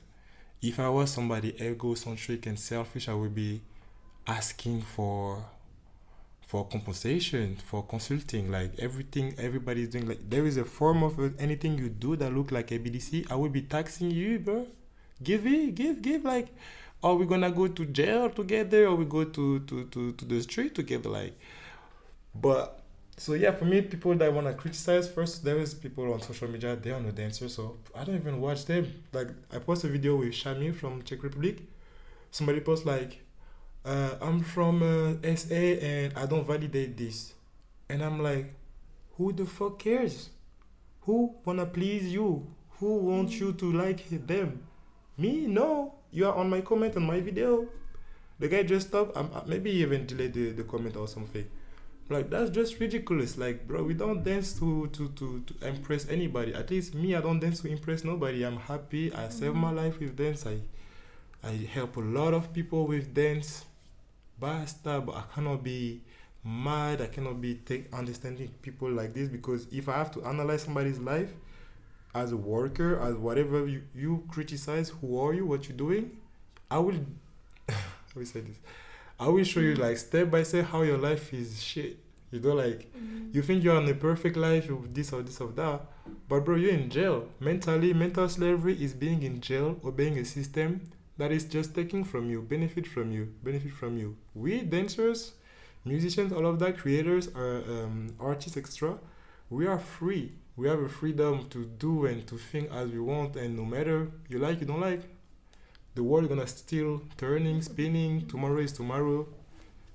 If I was somebody egocentric and selfish, I would be asking for compensation, for consulting, like everything everybody's doing. Like, there is a form of anything you do that look like ABDC, I will be taxing you, bro. Give, like, are we gonna go to jail together, or we go to the street together, like. But so for me, people that want to criticize, first there is people on social media, they are no dancers, so I don't even watch them. Like, I post a video with Shami from Czech Republic. Somebody posts like, I'm from SA and I don't validate this. And I'm like, who the fuck cares? Who wanna please you? Who wants you to like them? Me? No. You are on my comment on my video. The guy just stopped. Maybe he even delayed the comment or something. Like, that's just ridiculous. Like, bro, we don't dance to impress anybody. At least me, I don't dance to impress nobody. I'm happy. I save my life with dance. I help a lot of people with dance. basta, but I cannot be mad. I cannot be understanding people like this, because if I have to analyze somebody's life as a worker, as whatever you criticize, who are you, what you're doing, I will. How we say this? I will show you like step by step how your life is shit. You know, like you think you're on a perfect life with this or this or that, but bro, you're in jail. Mentally, mental slavery is being in jail, obeying a system that is just taking from you, benefit from you, benefit from you. We dancers, musicians, all of that, creators, artists, extra, we are free. We have a freedom to do and to think as we want, and no matter you like, you don't like, the world gonna still turning, spinning. Tomorrow is tomorrow.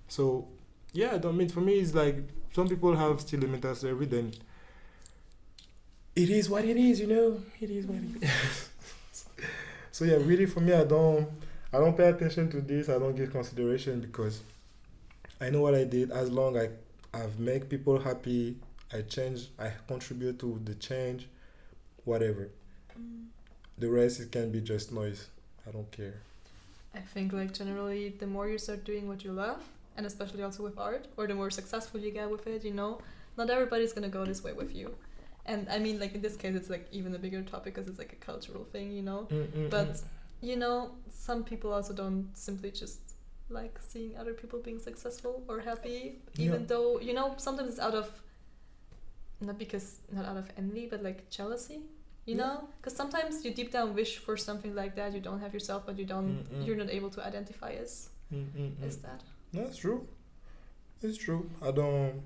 So yeah, I don't mean, for me it's like some people have still a mental slavery, then it is what it is, you know. It is what it is. So yeah, really for me, I don't pay attention to this. I don't give consideration, because I know what I did. As long as I've make people happy, I change, I contribute to the change, whatever. The rest, it can be just noise. I don't care. I think like generally the more you start doing what you love, and especially also with art, or the more successful you get with it, you know, not everybody's gonna go this way with you. And I mean, like in this case, it's like even a bigger topic because it's like a cultural thing, you know. But you know, some people also don't simply just like seeing other people being successful or happy, even though, you know, sometimes it's out of not out of envy, but like jealousy, you know, because sometimes you deep down wish for something like that. You don't have yourself, but you're not able to identify as that. No, it's true. It's true. I don't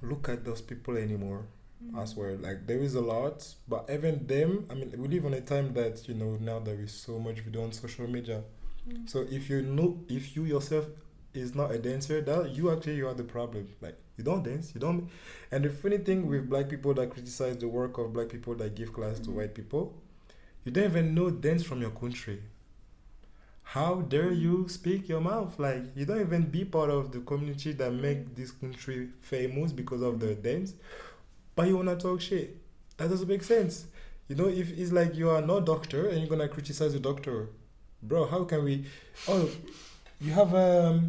look at those people anymore. I swear, like there is a lot, but even them, I mean, we live on a time that, you know, now there is so much video on social media. So if you yourself is not a dancer, that you are the problem. Like you don't dance, you don't. And the funny thing with black people that criticize the work of black people that give class to white people, you don't even know dance from your country. How dare you speak your mouth? Like you don't even be part of the community that make this country famous because of the dance, but you wanna talk shit. That doesn't make sense. You know, if it's like you are no doctor and you're gonna criticize the doctor, bro, how can we? Oh, you have a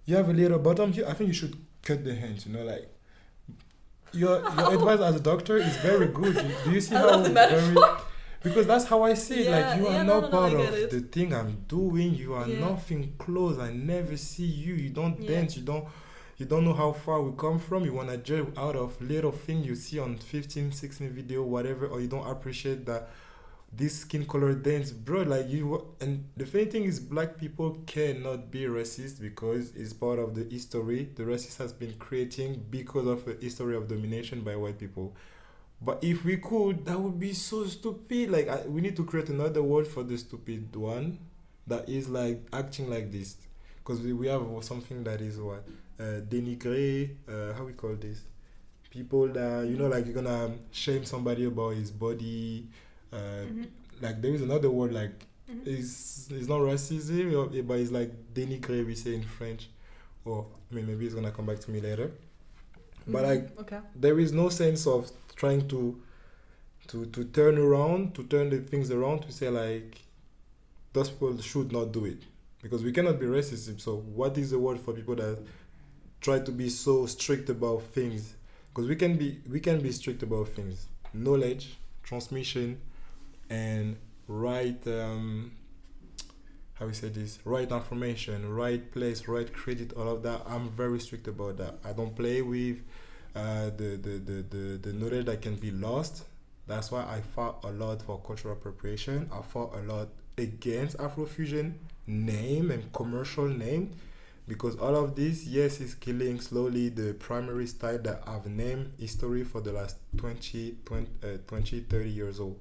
little bottom here. I think you should cut the hands. You know, like your advice as a doctor is very good. Do you see how very? Because that's how I see it. Like you are not part of the thing I'm doing. You are nothing close. I never see you. You don't dance. You don't know how far we come from. You wanna judge out of little thing you see on 15, 16 video, whatever, or you don't appreciate that this skin color dance, bro. Like you, and the funny thing is, black people cannot be racist because it's part of the history. The racist has been creating because of a history of domination by white people. But if we could, that would be so stupid. Like we need to create another word for the stupid one that is like acting like this, because we have something that is what denigre. How we call this? People that, you know, like you're gonna shame somebody about his body. Like there is another word, like it's not racism, but it's like denigre, we say in French, or I mean maybe it's gonna come back to me later. But like there is no sense of trying to turn the things around to say like those people should not do it, because we cannot be racist. So what is the word for people that try to be so strict about things? Because we can be strict about things, knowledge transmission, and right how we say this, right information, right place, right credit, all of that. I'm very strict about that. I don't play with the knowledge that can be lost. That's why I fought a lot for cultural appropriation. I fought a lot against Afrofusion name and commercial name, because all of this, yes, is killing slowly the primary style that I've named history for the last 20, 30 years old.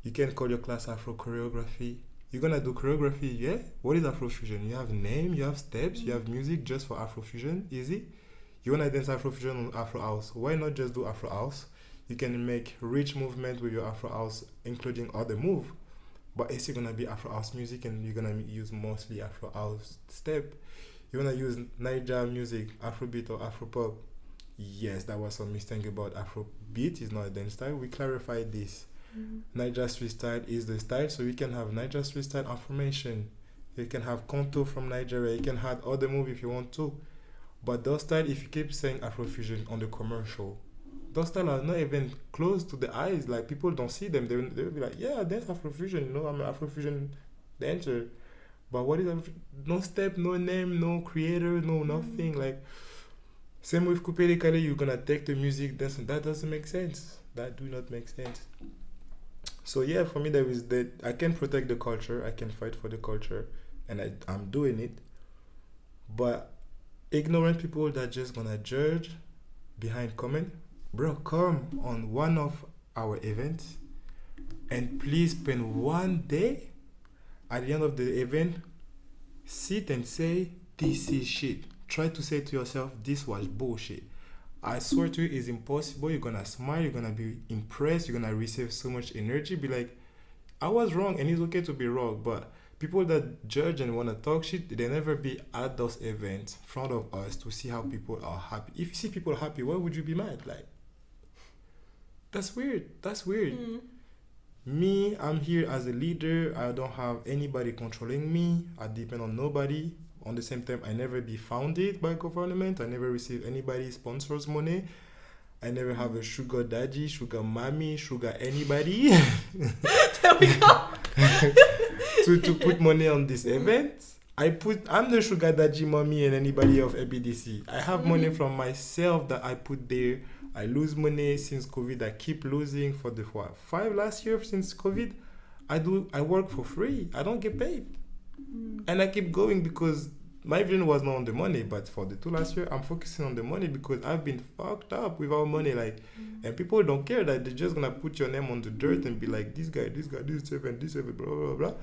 You can call your class Afro choreography. You're gonna do choreography, yeah? What is Afrofusion? You have name, you have steps, you have music just for Afrofusion, easy. You wanna dance Afrofusion on Afro House. Why not just do Afro House? You can make rich movement with your Afro House, including other move. But it's still gonna be Afro House music, and you're gonna use mostly Afro House step. You wanna use Niger music, Afrobeat or Afropop. Yes, that was some mistake about Afrobeat. It's not a dance style. We clarified this. Niger Street style is the style, so we can have Niger Street style affirmation. You can have Konto from Nigeria. You can have other movie if you want to. But those style, if you keep saying Afrofusion on the commercial, those style are not even close to the eyes. Like, people don't see them. They'll be like, yeah, that's Afrofusion. You know, I'm an Afrofusion dancer. But what is no step, no name, no creator, no nothing. Like, same with Coupe Décalé, you're gonna take the music, dance, and that doesn't make sense. That do not make sense. So yeah, for me, there is that I can protect the culture, I can fight for the culture, and I'm doing it. But ignorant people that just gonna judge behind comment, bro, come on one of our events and please spend one day at the end of the event, sit and say, this is shit. Try to say to yourself, this was bullshit. I swear to you, it's impossible. You're gonna smile, you're gonna be impressed, you're gonna receive so much energy, be like, I was wrong, and it's okay to be wrong. But people that judge and wanna talk shit, they never be at those events in front of us to see how people are happy. If you see people happy, why would you be mad? Like, that's weird. Me, I'm here as a leader. I don't have anybody controlling me. I depend on nobody. On the same time, I never be funded by government. I never receive anybody sponsors money. I never have a sugar daddy, sugar mommy, sugar anybody. There we go. to put money on this event. I'm the sugar daddy, mommy, and anybody of ABDC. I have money from myself that I put there. I lose money since COVID. I keep losing for the 5 last year since COVID. I work for free. I don't get paid. And I keep going because my vision was not on the money, but for the 2 last year, I'm focusing on the money because I've been fucked up with our money. Like, and people don't care that they're just gonna put your name on the dirt and be like, this guy, this seven, blah, blah, blah.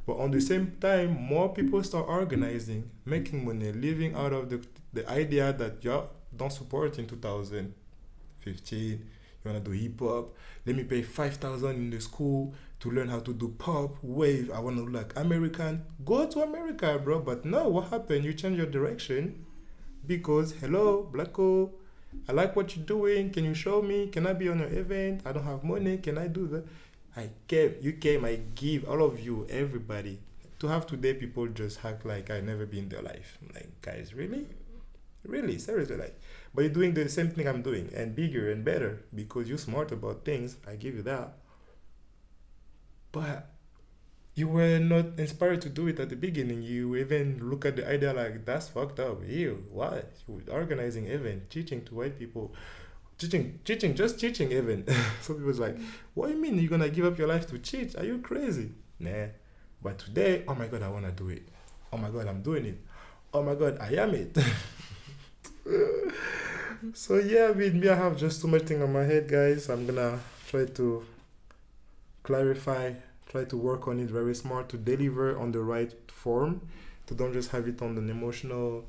But on the same time, more people start organizing, making money, living out of the idea that you don't support in 2015. You wanna do hip hop? Let me pay 5,000 in the school to learn how to do pop, wave. I want to look like American. Go to America, bro. But no, what happened? You change your direction because, hello, Blaakow, I like what you're doing. Can you show me? Can I be on your event? I don't have money. Can I do that? You came, I give all of you, everybody. To have today, people just act like I never been in their life. Like, guys, really? Really, seriously, like. But you're doing the same thing I'm doing and bigger and better because you're smart about things. I give you that. But you were not inspired to do it at the beginning. You even look at the idea like, that's fucked up. Ew, what? You were organizing event, teaching to white people. Just teaching even. So people's like, what do you mean you're going to give up your life to teach? Are you crazy? Nah. But today, oh my God, I want to do it. Oh my God, I'm doing it. Oh my God, I am it. So yeah, with me, I have just too much thing on my head, guys. I'm going to try to clarify, try to work on it very smart to deliver on the right form, to don't just have it on an emotional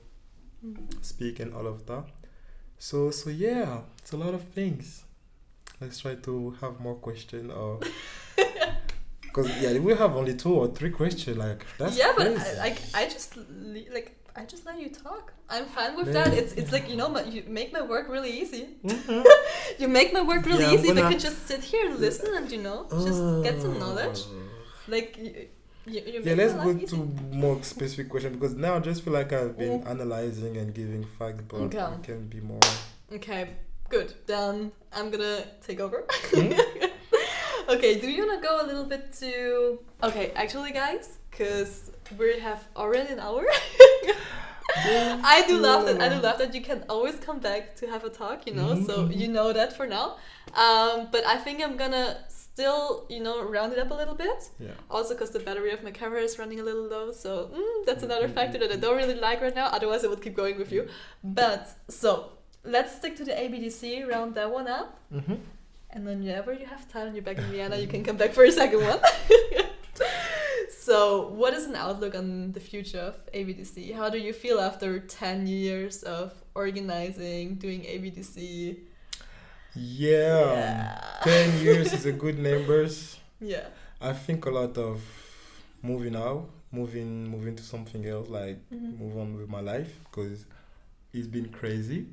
speak and all of that. So yeah, it's a lot of things. Let's try to have more questions, or because we have only 2 or 3 questions. Like, that's crazy. But I just let you talk. I'm fine with that. It's like, you make my work really easy. Mm-hmm. You make my work really easy. If I could just sit here and listen and just get some knowledge. Like let's go to more specific questions because now I just feel like I've been analyzing and giving facts, but I can be more. Okay, good. Then I'm gonna take over. Okay, do you wanna go a little bit to? Okay, actually, guys, because we have already an hour. I do love that you can always come back to have a talk, so you know that for now. But I think I'm gonna still, round it up a little bit. Yeah. Also because the battery of my camera is running a little low, so that's another factor that I don't really like right now. Otherwise, I would keep going with you. But so let's stick to the ABDC, round that one up. Mm-hmm. And whenever you have time and you're back in Vienna, you can come back for a second one. So what is an outlook on the future of ABDC? How do you feel after 10 years of organizing, doing ABDC? Yeah. 10 years is a good numbers. Yeah. I think a lot of moving out, moving to something else, like move on with my life because it's been crazy.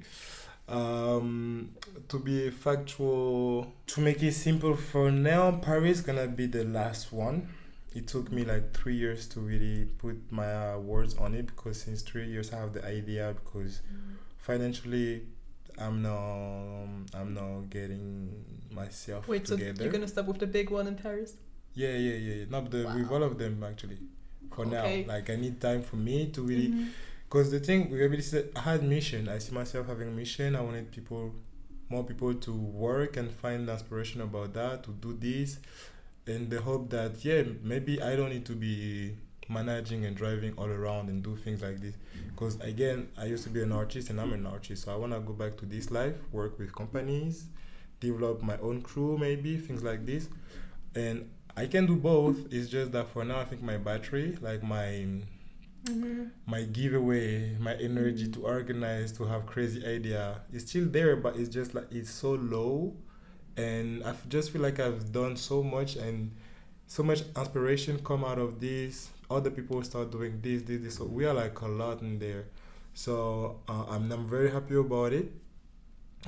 To be factual, to make it simple for now, Paris is gonna be the last one. it took me like 3 years to really put my words on it, because since 3 years I have the idea, because financially I'm not getting myself together. So you're gonna stop with the big one in Paris? Yeah. Not with all of them actually. For now, like I need time for me to really, because the thing we already said, I had mission. I see myself having mission. I wanted more people to work and find inspiration about that, to do this, in the hope that maybe I don't need to be managing and driving all around and do things like this, because again I used to be an artist and I'm an artist, so I want to go back to this life, work with companies, develop my own crew, maybe things like this, and I can do both. It's just that for now I think my battery, like my giveaway, my energy to organize, to have crazy idea, is still there, but it's just like it's so low, and I just feel like I've done so much, and so much inspiration come out of this. Other people start doing this. So we are like a lot in there. So I'm very happy about it.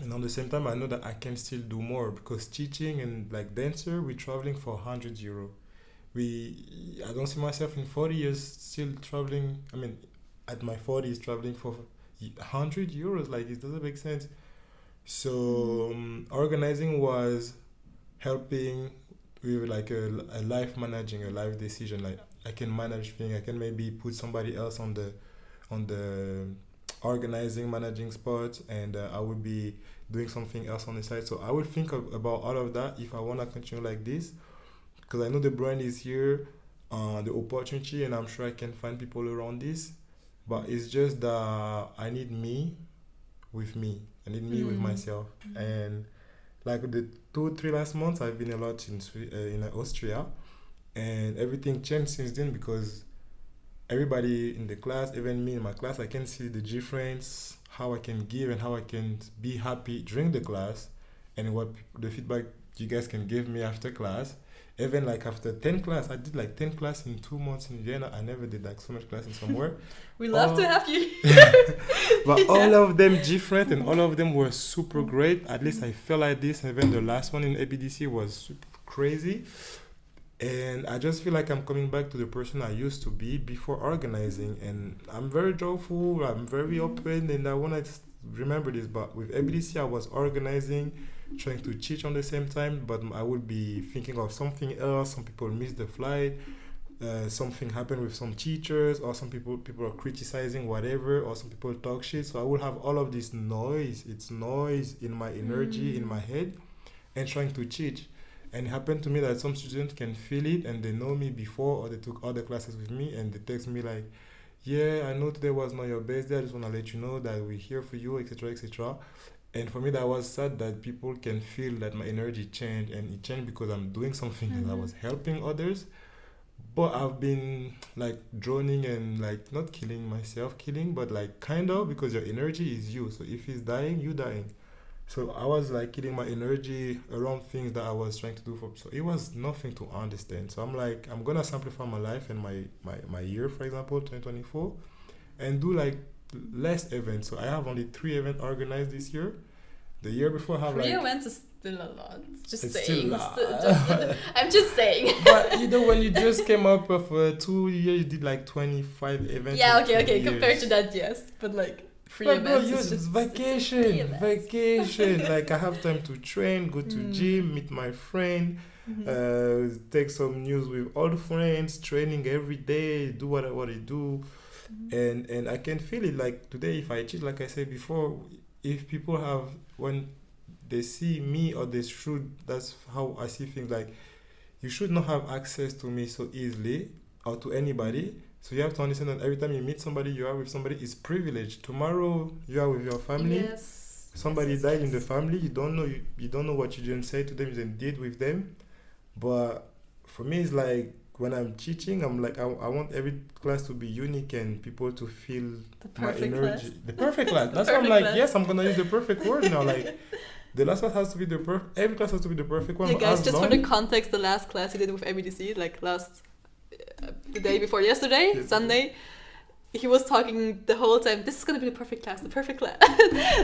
And at the same time, I know that I can still do more, because teaching and like dancer, we're traveling for €100. I don't see myself in 40 years still traveling. I mean, at my 40s, traveling for €100. Like, it doesn't make sense. So organizing was helping with like a life managing, a life decision. Like I can manage things. I can maybe put somebody else on the organizing, managing spot, and I would be doing something else on the side. So I will think about all of that if I want to continue like this, because I know the brand is here, the opportunity, and I'm sure I can find people around this. But it's just that I need me with me. I need me with myself. And like the 2-3 last months, I've been a lot in Austria, and everything changed since then, because everybody in the class, even me in my class, I can see the difference, how I can give and how I can be happy during the class, and what the feedback you guys can give me after class. Even like after 10 class, I did like 10 class in 2 months in Vienna. I never did like so much class in somewhere. We love to have you. But all of them different, and all of them were super great. At least I felt like this. Even the last one in ABDC was super crazy. And I just feel like I'm coming back to the person I used to be before organizing. And I'm very joyful, I'm very open, and I want to remember this. But with ABDC, I was organizing, trying to teach on the same time, but I would be thinking of something else. Some people missed the flight, something happened with some teachers, or some people are criticizing whatever, or some people talk shit. So I will have all of this noise. It's noise in my energy, in my head, and trying to teach. And it happened to me that some students can feel it, and they know me before, or they took other classes with me, and they text me like, I know today was not your best day, I just want to let you know that we're here for you, etc., etc. And for me, that was sad that people can feel that my energy changed, and it changed because I'm doing something that I was helping others. But I've been like droning and like not killing myself, but like kind of, because your energy is you. So if it's dying, you dying. So I was like killing my energy around things that I was trying to do so it was nothing to understand. So I'm like, I'm gonna simplify my life and my year, for example, 2024, and do like less events. So I have only 3 events organized this year. The year before I have 3 events is still a lot. Just saying. Still a lot. I'm just saying. But you know, when you just came up with 2 years, you did like 25 events. Yeah, okay. Compared to that, yes. But like 3 events is just vacation. Like I have time to train, go to gym, meet my friend, take some news with old friends, training every day, do what I do. And I can feel it. Like today, if I cheat, like I said before, if people have, when they see me, or they should, that's how I see things, like you should not have access to me so easily, or to anybody. So you have to understand that every time you meet somebody, you are with somebody, is privilege. Tomorrow you are with your family. Yes. Somebody died in the family. You don't know what you didn't say to them, you didn't did with them. But for me, it's like when I'm teaching, I'm like, I want every class to be unique and people to feel my energy. The perfect class. That's why I'm like, yes, I'm gonna use the perfect word now. Like the last class has to be the perfect. Every class has to be the perfect one. Yeah, guys, just for the context, the last class you did with ABDC, like the day before yesterday, Sunday, he was talking the whole time, this is going to be the perfect class.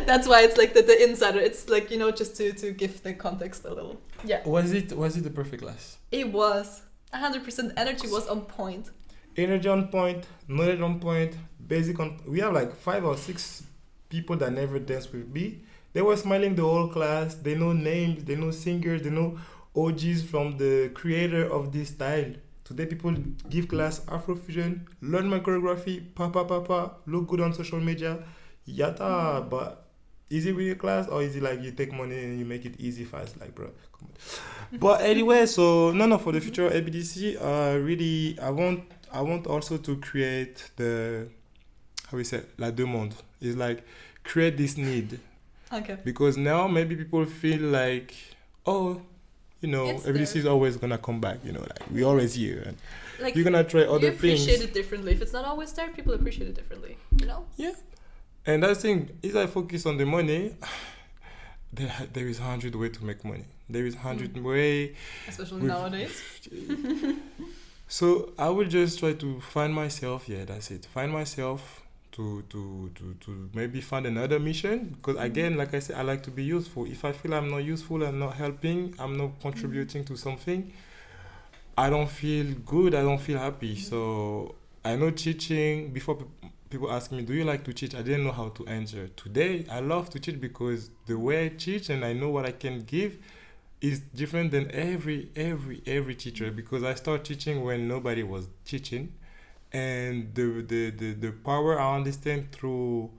That's why it's like the insider. It's like, just to give the context a little. Yeah. Was it the perfect class? It was. 100% energy was on point. Energy on point, knowledge on point, basic on. We have like 5 or 6 people that never danced with me. They were smiling the whole class. They know names, they know singers, they know OGs from the creator of this style. Today people give class Afrofusion, learn my choreography, look good on social media, yata. But is it really class, or is it like you take money and you make it easy fast? Like, bro, come on. But anyway, so no, for the future of ABDC, really, I want also to create the, how we say, la demande. It's like create this need. Okay. Because now maybe people feel like, oh, you know, ABDC is always gonna come back. You know, like we're always here, and like you're gonna try other things. You appreciate it differently. If it's not always there, people appreciate it differently. You know. Yeah. And that's the thing. If I focus on the money, there is 100 ways to make money. There is 100 ways. Especially nowadays. So I will just try to find myself. Yeah, that's it. Find myself. To maybe find another mission, because again, like I said, I like to be useful. If I feel I'm not useful, I'm not helping, I'm not contributing to something, I don't feel good, I don't feel happy. So I know teaching, before people ask me, do you like to teach? I didn't know how to answer. Today I love to teach because the way I teach and I know what I can give is different than every teacher, because I started teaching when nobody was teaching. And the power I understand through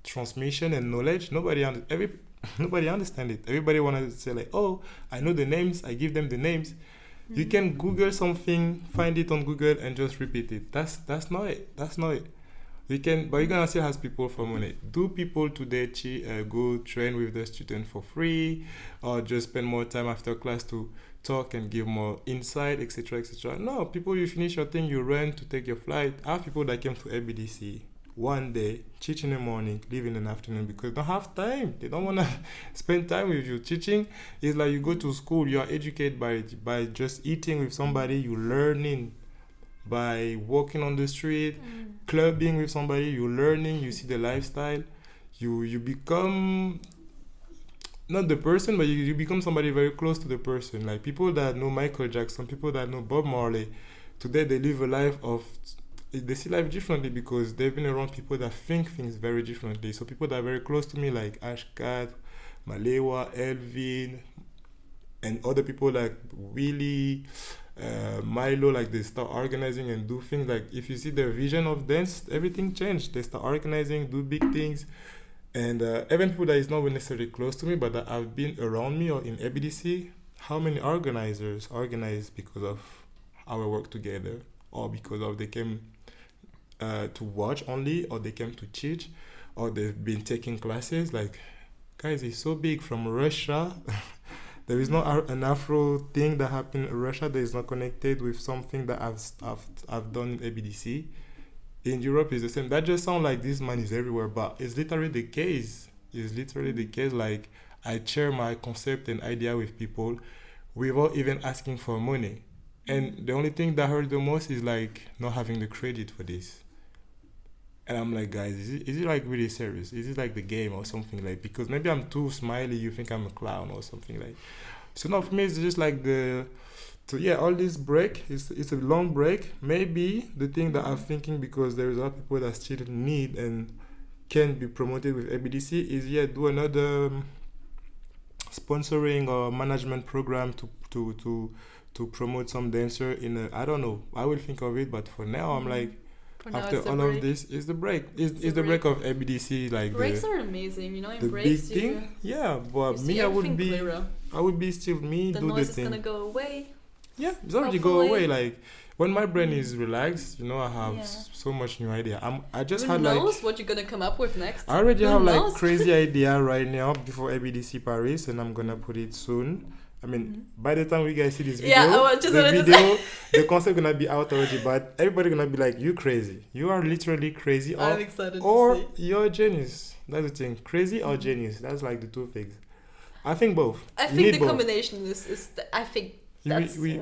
transmission and knowledge, nobody understand it. Everybody want to say like, oh, I know the names, I give them the names. You can Google something, find it on Google and just repeat it. That's not it. You can, but you're gonna still ask people for money. Do people today go train with the student for free, or just spend more time after class to talk and give more insight, etc., etc.? No, people, you finish your thing, you run to take your flight. I have people that came to ABDC one day, teach in the morning, leave in the afternoon, because they don't have time. They don't want to spend time with you. Teaching is like you go to school, you are educated by just eating with somebody, you learning. By walking on the street, clubbing with somebody, you learning, you see the lifestyle, you become not the person, but you become somebody very close to the person. Like people that know Michael Jackson, people that know Bob Marley, today they live a life of, they see life differently because they've been around people that think things very differently. So people that are very close to me, like Ashkat, Malewa, Elvin, and other people like Willie, Milo, like they start organizing and do things. Like if you see their vision of dance, everything changed. They start organizing, do big things. And even people that is not necessarily close to me, but that have been around me or in ABDC, how many organizers organize because of our work together, or because of they came to watch only, or they came to teach, or they've been taking classes. Like, guys, it's so big from Russia. There is not an Afro thing that happened in Russia that is not connected with something that I've done in ABDC. In Europe, is the same. That just sounds like this man is everywhere, but it's literally the case. It's literally the case. Like, I share my concept and idea with people without even asking for money. And the only thing that hurt the most is like not having the credit for this. And I'm like, guys, is it like really serious? Is it like the game or something? Like, because maybe I'm too smiley, you think I'm a clown or something like. So no, for me, it's just like all this break, it's a long break. Maybe the thing that I'm thinking, because there is a lot of people that still need and can be promoted with ABDC, is do another sponsoring or management program to promote some dancer in a, I don't know, I will think of it, but for now I'm like, after all of this is the break. Is the break of ABDC like breaks are amazing, you know. In the breaks, big thing, yeah. But me, I would be still me. The do noise the thing. is gonna go away. Yeah, it's already go away. Like when my brain is relaxed, you know, I have so much new idea. I just Who had knows what you're gonna come up with next? I already have like crazy idea right now before ABDC Paris, and I'm gonna put it soon. I mean, by the time we guys see this video, the concept gonna be out already. But everybody gonna be like, "You crazy? You are literally crazy." I'm excited or to see. You're a genius. That's the thing. Crazy or genius. That's like the two things. I think both. I think the combination is I think we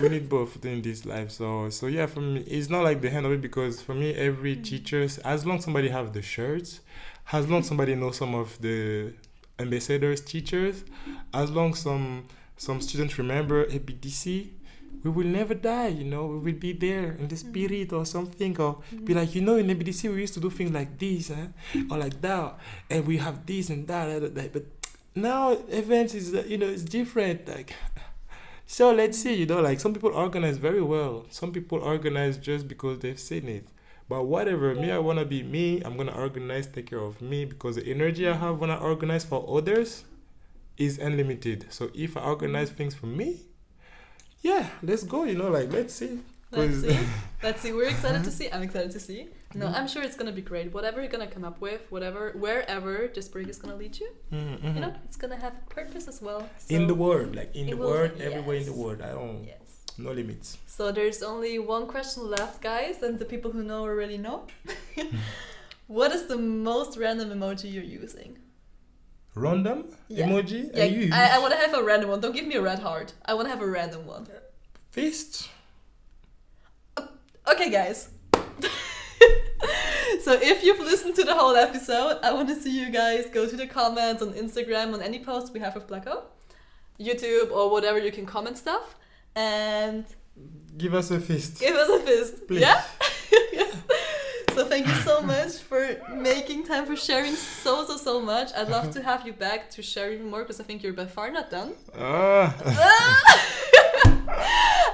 need both in this life. So yeah, for me, it's not like the hand of it, because for me, every teacher, as long as somebody have the shirts, as long as somebody knows some of the ambassadors, teachers, as long as some students remember ABDC, we will never die, you know, we will be there in the spirit or something, or be like, you know, in ABDC we used to do things like this, or like that, and we have this and that, but now events is, you know, it's different, like, so let's see, you know, like some people organize very well, some people organize just because they've seen it, but whatever, me, I want to be me, I'm going to organize, take care of me, because the energy I have when I organize for others is unlimited. So if I organize things for me, yeah, let's go, you know, like, let's see. Let's see. We're excited to see. I'm excited to see. No, I'm sure it's gonna be great. Whatever you're gonna come up with, wherever this break is gonna lead you, you know, it's gonna have a purpose as well. So in the world, like in the world, yes. everywhere in the world. I don't. Yes. No limits. So there's only one question left, guys, and the people who know already know. What is the most random emoji you're using? Random emoji? Yeah, I want to have a random one. Don't give me a red heart. I want to have a random one. Fist. Okay, guys. So if you've listened to the whole episode, I want to see you guys go to the comments on Instagram, on any post we have with Blaakow, YouTube, or whatever, you can comment stuff, and give us a fist. Please. Yeah? So thank you so much for making time, for sharing so much. I'd love to have you back to share even more, because I think you're by far not done.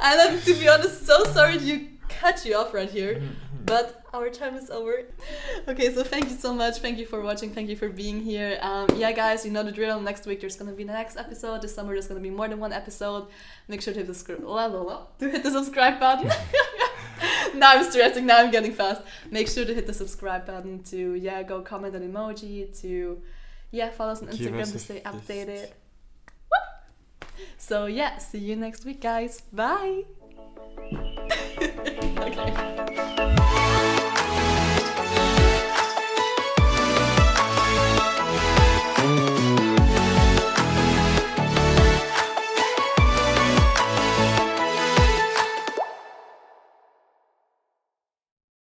And I'm, to be honest, so sorry to cut you off right here, but our time is over. Okay, so thank you so much. Thank you for watching. Thank you for being here. Yeah, guys, you know the drill. Next week there's gonna be the next episode. This summer there's gonna be more than one episode. Make sure to hit the subscribe button. Now I'm stressing. Now I'm getting fast. Make sure to hit the subscribe button, to go comment an emoji, to follow us on Instagram to stay updated. So see you next week, guys. Bye. Okay.